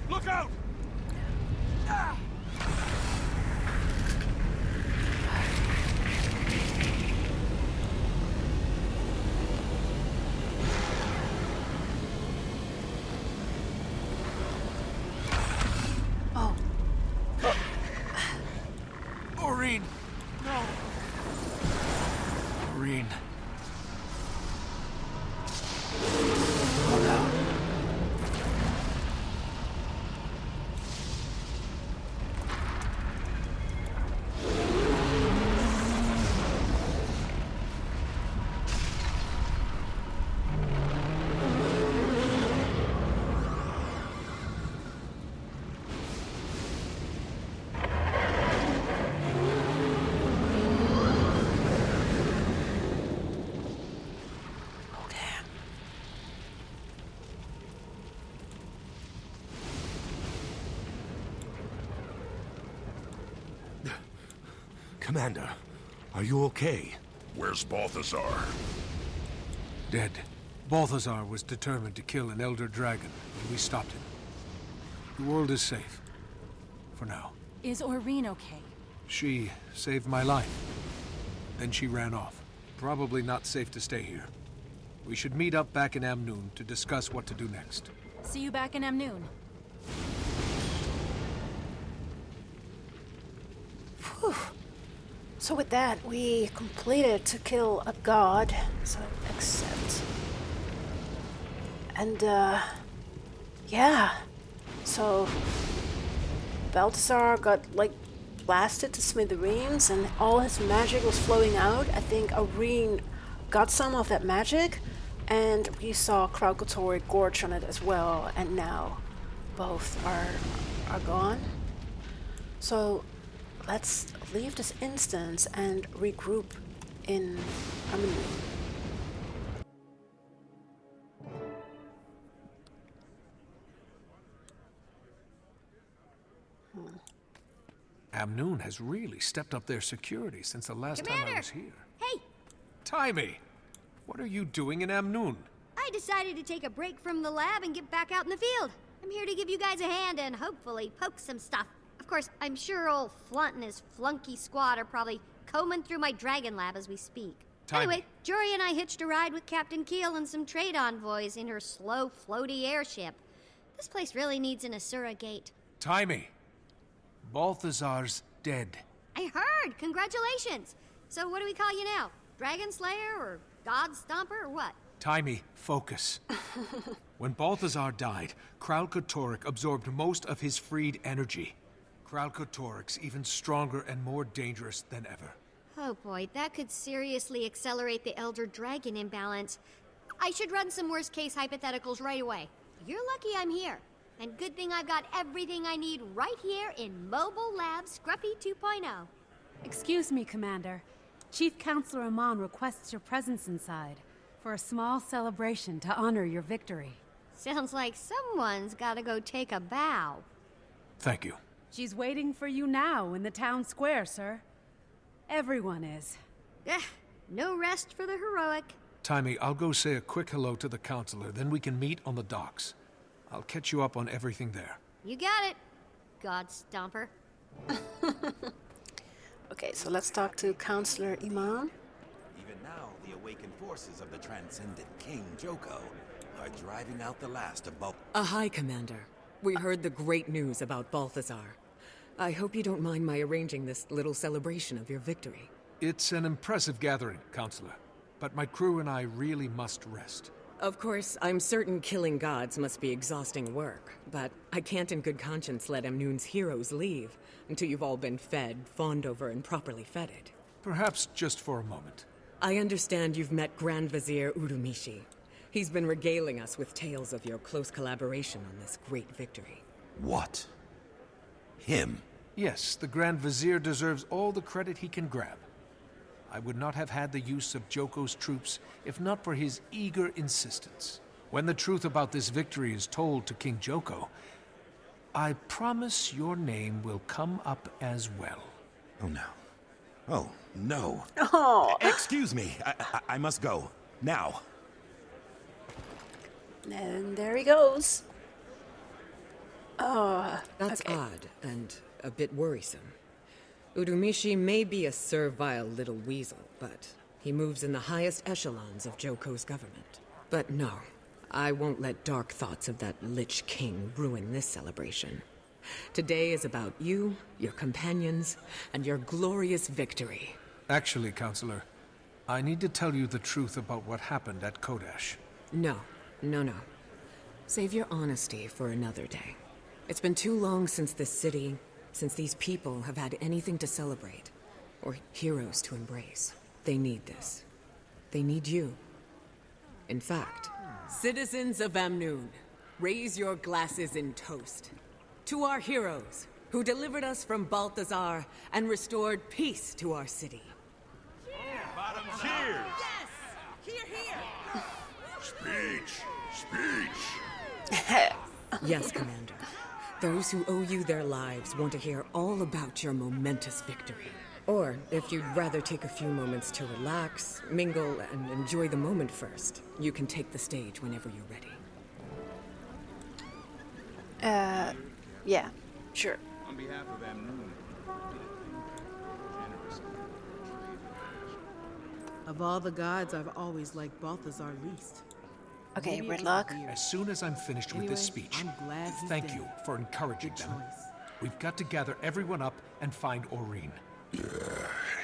Look out! Oh. Aurene! No! Aurene. Oh no. Commander, are you okay? Where's Balthazar? Dead. Balthazar was determined to kill an Elder Dragon, and we stopped him. The world is safe. For now. Is Aurene okay? She saved my life. Then she ran off. Probably not safe to stay here. We should meet up back in Amnoon to discuss what to do next. See you back in Amnoon. Whew. So with that, we completed to kill a god. So accept. And yeah. So Balthazar got like blasted to smithereens and all his magic was flowing out. I think Aurene got some of that magic and we saw Kralkator gorge on it as well, and now both are gone. So let's leave this instance and regroup in Amnoon. Amnoon has really stepped up their security since the last time I was here. Hey! Timey! What are you doing in Amnoon? I decided to take a break from the lab and get back out in the field. I'm here to give you guys a hand and hopefully poke some stuff. Of course, I'm sure old Flunt and his flunky squad are probably combing through my dragon lab as we speak. Anyway, Jory and I hitched a ride with Captain Keel and some trade envoys in her slow, floaty airship. This place really needs an Asura gate. Timey! Balthazar's dead. I heard! Congratulations! So what do we call you now? Dragon Slayer or God Stomper or what? Timey, focus. When Balthazar died, Kralkatorrik absorbed most of his freed energy. Kralkatorrik's even stronger and more dangerous than ever. Oh boy, that could seriously accelerate the Elder Dragon imbalance. I should run some worst-case hypotheticals right away. You're lucky I'm here. And good thing I've got everything I need right here in Mobile Lab Scruffy 2.0. Excuse me, Commander. Chief Counselor Amon requests your presence inside for a small celebration to honor your victory. Sounds like someone's gotta go take a bow. Thank you. She's waiting for you now in the town square, sir. Everyone is. No rest for the heroic. Timey, I'll go say a quick hello to the counselor, then we can meet on the docks. I'll catch you up on everything there. You got it, God Stomper. Okay, so let's talk to Counselor Iman. Even now, the awakened forces of the transcendent King Joko are driving out the last of Hi, Commander. We heard the great news about Balthazar. I hope you don't mind my arranging this little celebration of your victory. It's an impressive gathering, Counselor. But my crew and I really must rest. Of course, I'm certain killing gods must be exhausting work, but I can't in good conscience let Amnun's heroes leave until you've all been fed, fawned over, and properly feted. Perhaps just for a moment. I understand you've met Grand Vizier Urumishi. He's been regaling us with tales of your close collaboration on this great victory. What? Him? Yes, the Grand Vizier deserves all the credit he can grab. I would not have had the use of Joko's troops if not for his eager insistence. When the truth about this victory is told to King Joko, I promise your name will come up as well. Oh no. Oh no. Oh. Excuse me. I must go. Now. And there he goes. Oh, That's okay. odd and a bit worrisome. Urumishi may be a servile little weasel, but he moves in the highest echelons of Joko's government. But no, I won't let dark thoughts of that Lich King ruin this celebration. Today is about you, your companions, and your glorious victory. Actually, Counselor, I need to tell you the truth about what happened at Kodash. No. Save your honesty for another day. It's been too long since this city, since these people have had anything to celebrate, or heroes to embrace. They need this. They need you. In fact, citizens of Amnun, raise your glasses in toast to our heroes who delivered us from Balthazar and restored peace to our city. Cheers! Yes! Here! Speech! Yes, Commander. Those who owe you their lives want to hear all about your momentous victory. Or, if you'd rather take a few moments to relax, mingle, and enjoy the moment first, you can take the stage whenever you're ready. Yeah, sure. On behalf of Amnun, of all the gods, I've always liked Balthazar least. Okay, Redlock. As soon as I'm finished with this speech, I'm glad he's thank dead. you for encouraging Good them. choice. We've got to gather everyone up and find Aurene. Yeah,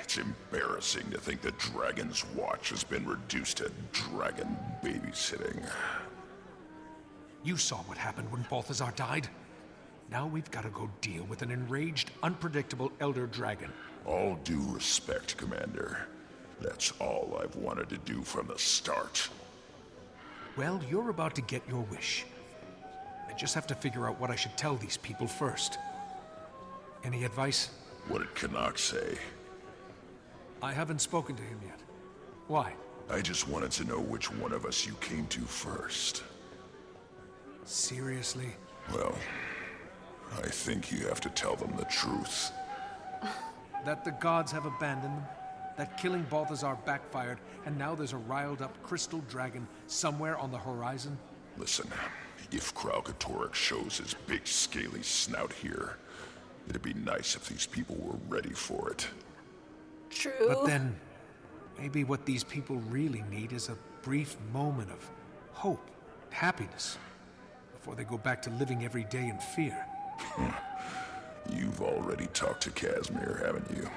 it's embarrassing to think that Dragon's Watch has been reduced to dragon babysitting. You saw what happened when Balthazar died. Now we've got to go deal with an enraged, unpredictable Elder Dragon. All due respect, Commander. That's all I've wanted to do from the start. Well, you're about to get your wish. I just have to figure out what I should tell these people first. Any advice? What did Canuck say? I haven't spoken to him yet. Why? I just wanted to know which one of us you came to first. Seriously? Well, I think you have to tell them the truth. That the gods have abandoned them? That killing Balthazar backfired, and now there's a riled-up crystal dragon somewhere on the horizon? Listen, If Kralkatorrik shows his big scaly snout here, it'd be nice if these people were ready for it. True. But then, maybe what these people really need is a brief moment of hope, happiness, before they go back to living every day in fear. You've already talked to Casimir, haven't you?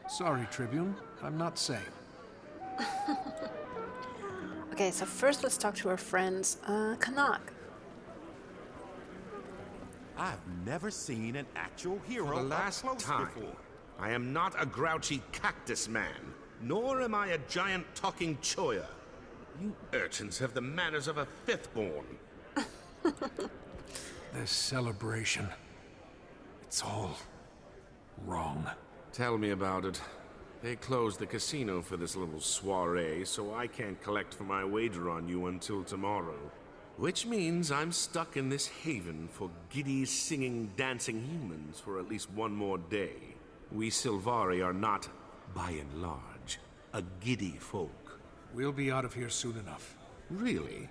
Sorry, Tribune. I'm not sane. Okay, so first let's talk to our friends, Kanak. I've never seen an actual hero For the last up close time. before. I am not a grouchy cactus man, nor am I a giant talking choya. You urchins have the manners of a fifth-born. This celebration, it's all wrong. Tell me about it. They closed the casino for this little soiree, so I can't collect for my wager on you until tomorrow. Which means I'm stuck in this haven for giddy, singing, dancing humans for at least one more day. We Sylvari are not, by and large, a giddy folk. We'll be out of here soon enough. Really?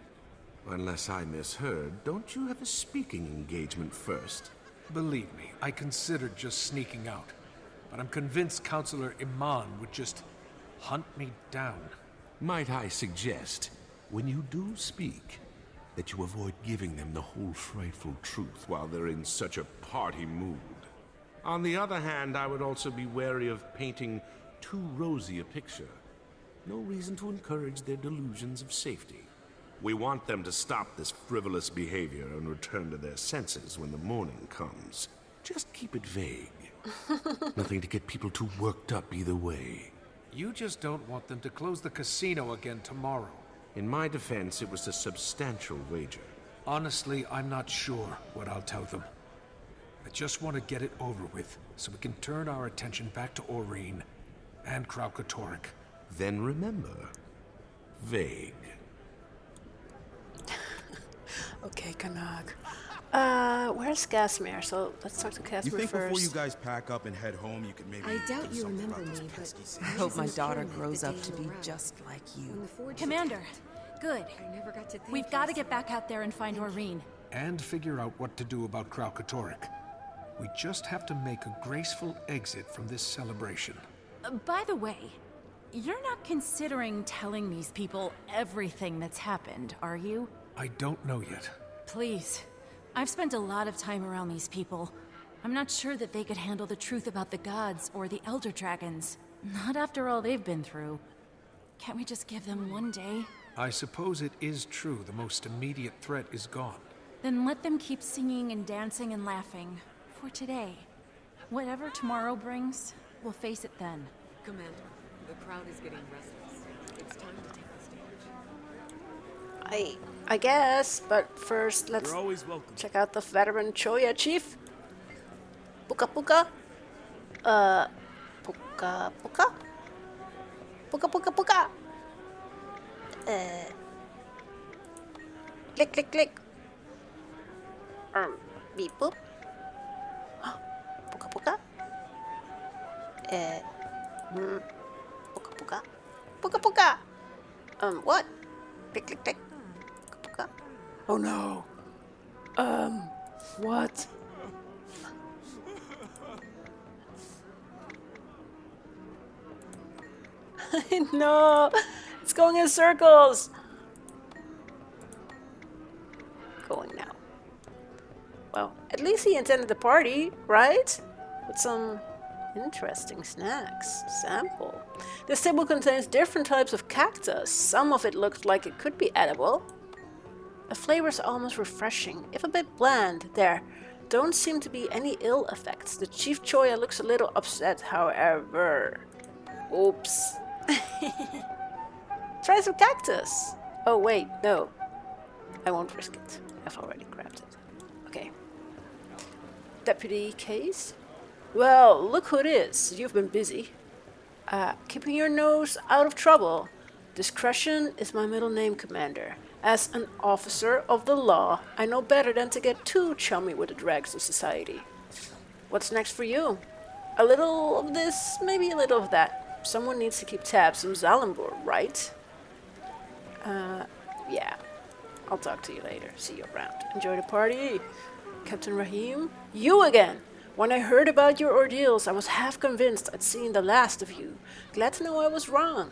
Unless I misheard, don't you have a speaking engagement first? Believe me, I considered just sneaking out. But I'm convinced Counselor Iman would just hunt me down. Might I suggest, when you do speak, that you avoid giving them the whole frightful truth while they're in such a party mood. On the other hand, I would also be wary of painting too rosy a picture. No reason to encourage their delusions of safety. We want them to stop this frivolous behavior and return to their senses when the morning comes. Just keep it vague. Nothing to get people too worked up either way. You just don't want them to close the casino again tomorrow. In my defense, it was a substantial wager. Honestly, I'm not sure what I'll tell them. I just want to get it over with, so we can turn our attention back to Aurene and Kralkatorrik. Then remember, vague. Okay, Kanak. Where's Casimir? So let's talk to Casimir You think first. before you guys pack up and head home, you could maybe... I doubt do you something remember about me, this but pesky I scene? hope my daughter grows up to be just like you. Commander, good. I never got to thank We've got to get back out there and find Aurene. And figure out what to do about Kralkatorrik. We just have to make a graceful exit from this celebration. By the way, you're not considering telling these people everything that's happened, are you? I don't know yet. Please. I've spent a lot of time around these people. I'm not sure that they could handle the truth about the gods or the Elder Dragons. Not after all they've been through. Can't we just give them one day? I suppose it is true the most immediate threat is gone. Then let them keep singing and dancing and laughing. For today. Whatever tomorrow brings, we'll face it then. Commander, the crowd is getting restless. It's time to take the stage. I guess, but first let's You're always welcome. check out the veteran Choya chief. Puka puka. Puka puka. Puka puka puka. Click click click. Beep boop. Puka puka. Puka puka. Puka puka. What? Click click click. Oh no. What? No, it's going in circles. Going now. Well, at least he attended the party, right? With some interesting snacks. Sample. This table contains different types of cactus. Some of it looked like it could be edible. The flavor is almost refreshing, if a bit bland. There don't seem to be any ill effects. The Chief Choya looks a little upset, however. Oops. Try some cactus. Oh wait, no. I won't risk it. I've already grabbed it. Okay. Deputy Case? Well, look who it is. You've been busy. Keeping your nose out of trouble. Discretion is my middle name, Commander. As an officer of the law, I know better than to get too chummy with the dregs of society. What's next for you? A little of this, maybe a little of that. Someone needs to keep tabs on Zalambur, right? Yeah. I'll talk to you later. See you around. Enjoy the party. Captain Rahim, you again! When I heard about your ordeals, I was half convinced I'd seen the last of you. Glad to know I was wrong.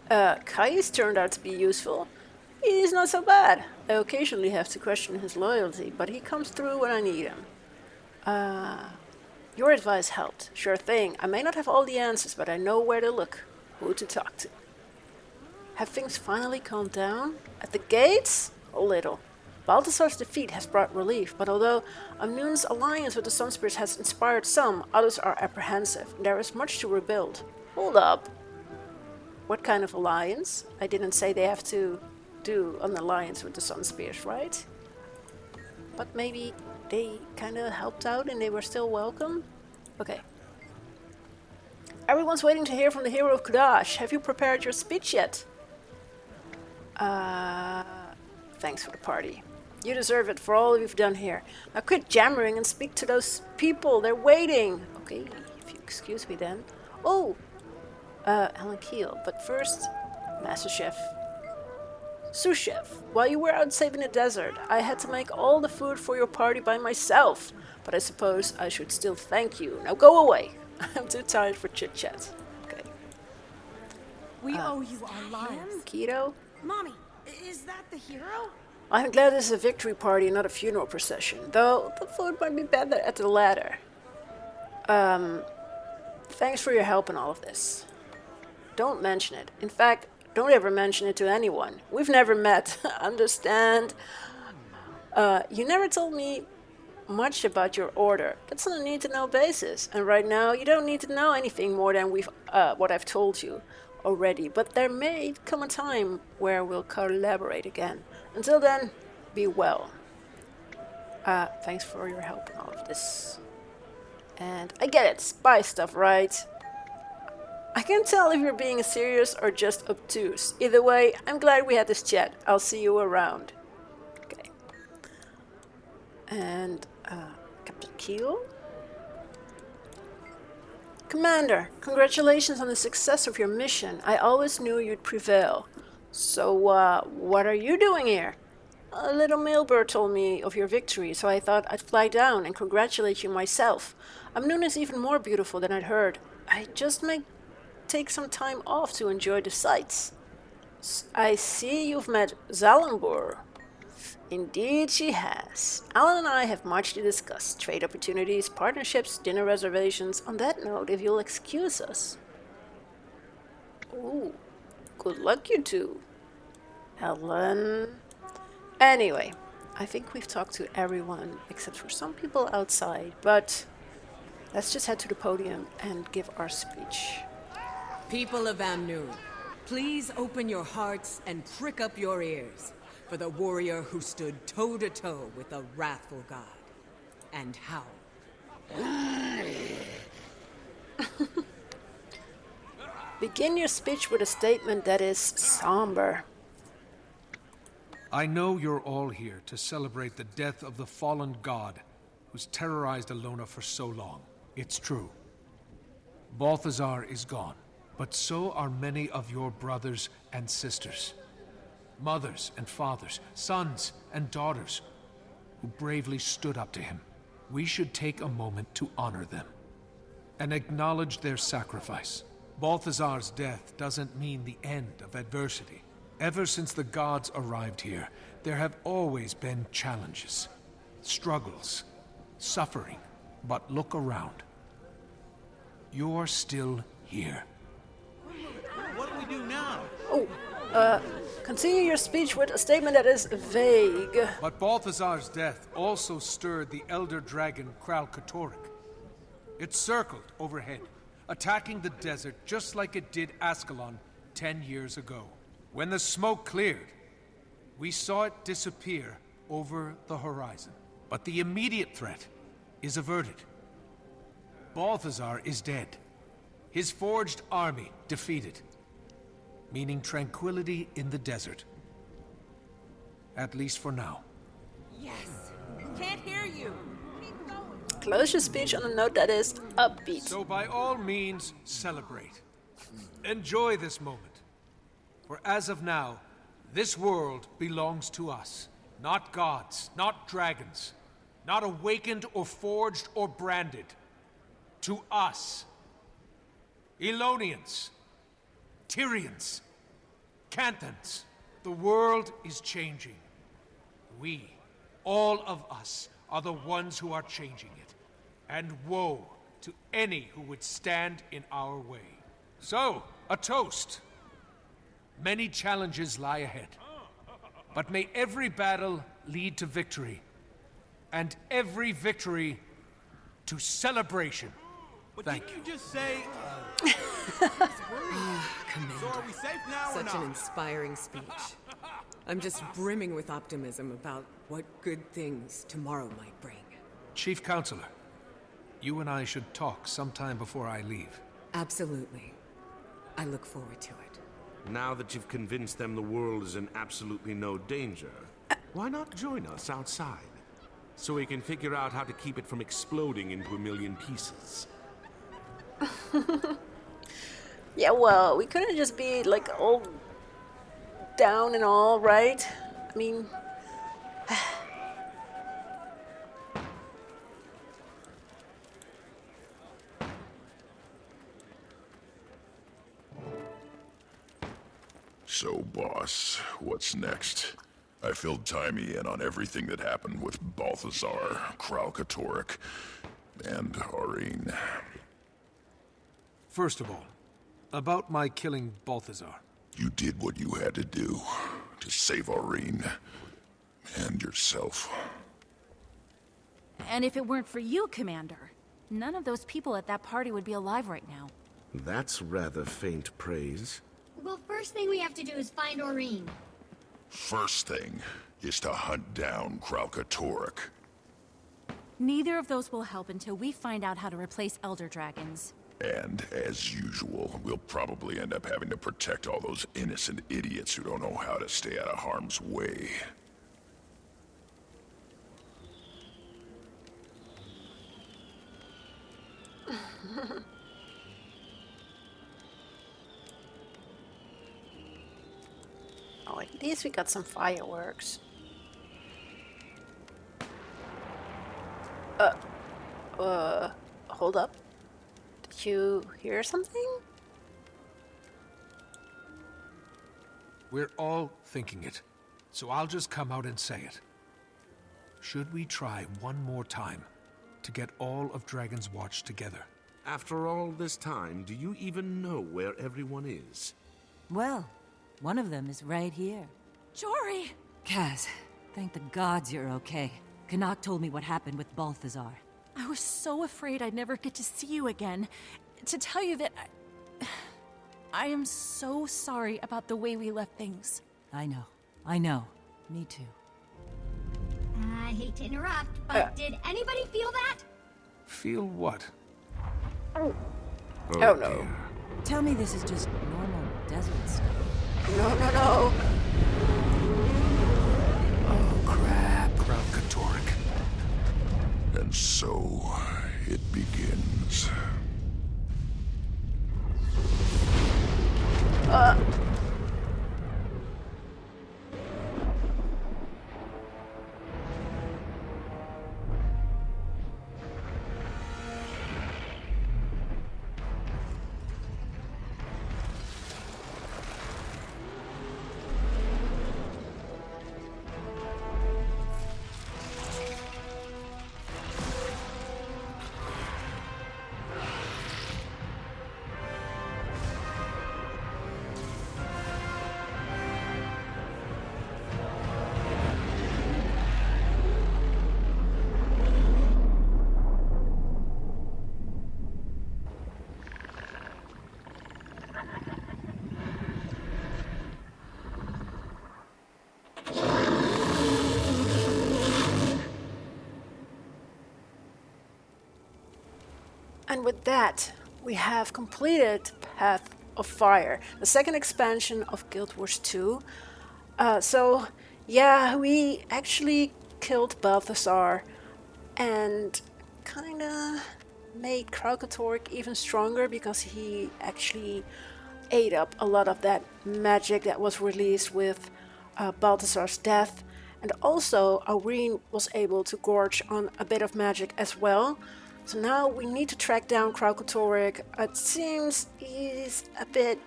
Kais turned out to be useful. He's not so bad. I occasionally have to question his loyalty, but he comes through when I need him. Your advice helped. Sure thing. I may not have all the answers, but I know where to look, who to talk to. Have things finally calmed down? At the gates? A little. Balthazar's defeat has brought relief, but although Amnun's alliance with the Sunspears has inspired some, others are apprehensive. There is much to rebuild. Hold up. What kind of alliance? I didn't say they have to do an alliance with the Sunspears, right? But maybe they kind of helped out and they were still welcome? Okay. Everyone's waiting to hear from the hero of Kudash. Have you prepared your speech yet? Thanks for the party. You deserve it for all you've done here. Now quit jammering and speak to those people. They're waiting. Okay, if you excuse me then. Oh, Helen Keel. But first, Master Chef. Sous Chef, while you were out saving the desert, I had to make all the food for your party by myself. But I suppose I should still thank you. Now go away. I'm too tired for chit-chat. Okay. We owe you our lives. Keto? Mommy, is that the hero? I'm glad this is a victory party, not a funeral procession. Though the food might be better at the latter. Thanks for your help in all of this. Don't mention it. In fact, don't ever mention it to anyone. We've never met. Understand? You never told me much about your order. That's on a need-to-know basis. And right now, you don't need to know anything more than what I've told you already. But there may come a time where we'll collaborate again. Until then, be well. Thanks for your help in all of this. And I get it, spy stuff, right? I can't tell if you're being serious or just obtuse. Either way, I'm glad we had this chat. I'll see you around. Okay. And, Captain Keel? Commander, congratulations on the success of your mission. I always knew you'd prevail. So, what are you doing here? A little mailbird told me of your victory, so I thought I'd fly down and congratulate you myself. Amnun is even more beautiful than I'd heard. I just might take some time off to enjoy the sights. I see you've met Zalambur. Indeed she has. Alan and I have much to discuss. Trade opportunities, partnerships, dinner reservations. On that note, if you'll excuse us. Ooh, good luck you two. Helen. Anyway, I think we've talked to everyone except for some people outside, but let's just head to the podium and give our speech. People of Amnun, please open your hearts and prick up your ears for the warrior who stood toe-to-toe with a wrathful god. And how? Begin your speech with a statement that is somber. I know you're all here to celebrate the death of the fallen god who's terrorized Alona for so long. It's true. Balthazar is gone, but so are many of your brothers and sisters. Mothers and fathers, sons and daughters who bravely stood up to him. We should take a moment to honor them and acknowledge their sacrifice. Balthazar's death doesn't mean the end of adversity. Ever since the gods arrived here, there have always been challenges, struggles, suffering. But look around. You're still here. What do we do now? Continue your speech with a statement that is vague. But Balthazar's death also stirred the elder dragon Kralkatorik. It circled overhead, attacking the desert just like it did Ascalon 10 years ago. When the smoke cleared, we saw it disappear over the horizon. But the immediate threat is averted. Balthazar is dead. His forged army defeated, meaning tranquility in the desert. At least for now. Yes! Can't hear you! Keep going! Close your speech on a note that is upbeat. So by all means, celebrate. Enjoy this moment. For as of now, This world belongs to us. Not gods, not dragons. Not awakened or forged or branded. To us. Elonians. Tyrians. Canthans. The world is changing. We, all of us, are the ones who are changing it. And woe to any who would stand in our way. So, a toast. Many challenges lie ahead. But may every battle lead to victory. And every victory to celebration. Thank you. Didn't you just say, Commander. So are we safe now or Such an not? inspiring speech. I'm just brimming with optimism about what good things tomorrow might bring. Chief Counselor, you and I should talk sometime before I leave. Absolutely. I look forward to it. Now that you've convinced them the world is in absolutely no danger, why not join us outside? So we can figure out how to keep it from exploding into a million pieces. Yeah, well, we couldn't just be like all down and all, right? I mean... So, boss, what's next? I filled Timey in on everything that happened with Balthazar, Kralkatorrik, and Aurene. First of all, about my killing Balthazar. You did what you had to do to save Aurene and yourself. And if it weren't for you, Commander, none of those people at that party would be alive right now. That's rather faint praise. Well, first thing we have to do is find Aurene. First thing is to hunt down Kralkatorrik. Neither of those will help until we find out how to replace Elder Dragons. And, as usual, we'll probably end up having to protect all those innocent idiots who don't know how to stay out of harm's way. Oh, at least we got some fireworks. Hold up. Did you hear something? We're all thinking it, so I'll just come out and say it. Should we try one more time to get all of Dragon's Watch together? After all this time, do you even know where everyone is? Well, one of them is right here. Jory! Kaz, thank the gods you're okay. Canuck told me what happened with Balthazar. I was so afraid I'd never get to see you again. To tell you that I am so sorry about the way we left things. I know. Me too. I hate to interrupt, but did anybody feel that? Feel what? Oh no. Dear. Tell me this is just normal desert stuff. No. Oh crap, Kralkatorrik. And so, it begins. And with that, we have completed Path of Fire, the second expansion of Guild Wars 2. So, yeah, we actually killed Balthazar and kinda made Kralkatorrik even stronger because he actually ate up a lot of that magic that was released with Balthazar's death, and also Aurene was able to gorge on a bit of magic as well. So now we need to track down Kraukotoric. It seems he's a bit,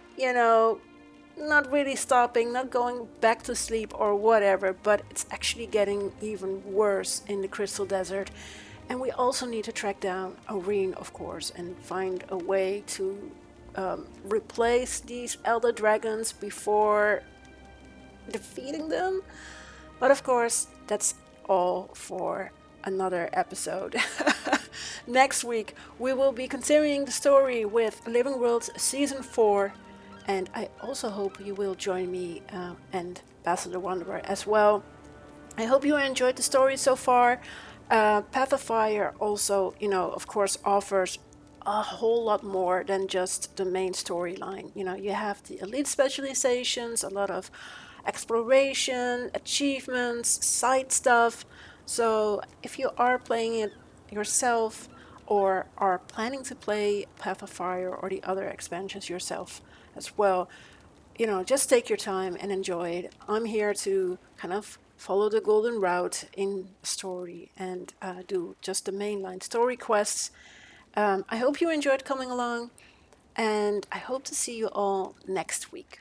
not really stopping, not going back to sleep or whatever, but it's actually getting even worse in the Crystal Desert. And we also need to track down Aurene, of course, and find a way to replace these Elder Dragons before defeating them. But of course, that's all for another episode. Next week, we will be continuing the story with Living Worlds Season 4. And I also hope you will join me and Basil the Wanderer as well. I hope you enjoyed the story so far. Path of Fire also, of course, offers a whole lot more than just the main storyline. You have the elite specializations, a lot of exploration, achievements, side stuff. So if you are playing it yourself or are planning to play Path of Fire or the other expansions yourself as well, just take your time and enjoy it. I'm here to kind of follow the golden route in story and do just the mainline story quests. I hope you enjoyed coming along, and I hope to see you all next week.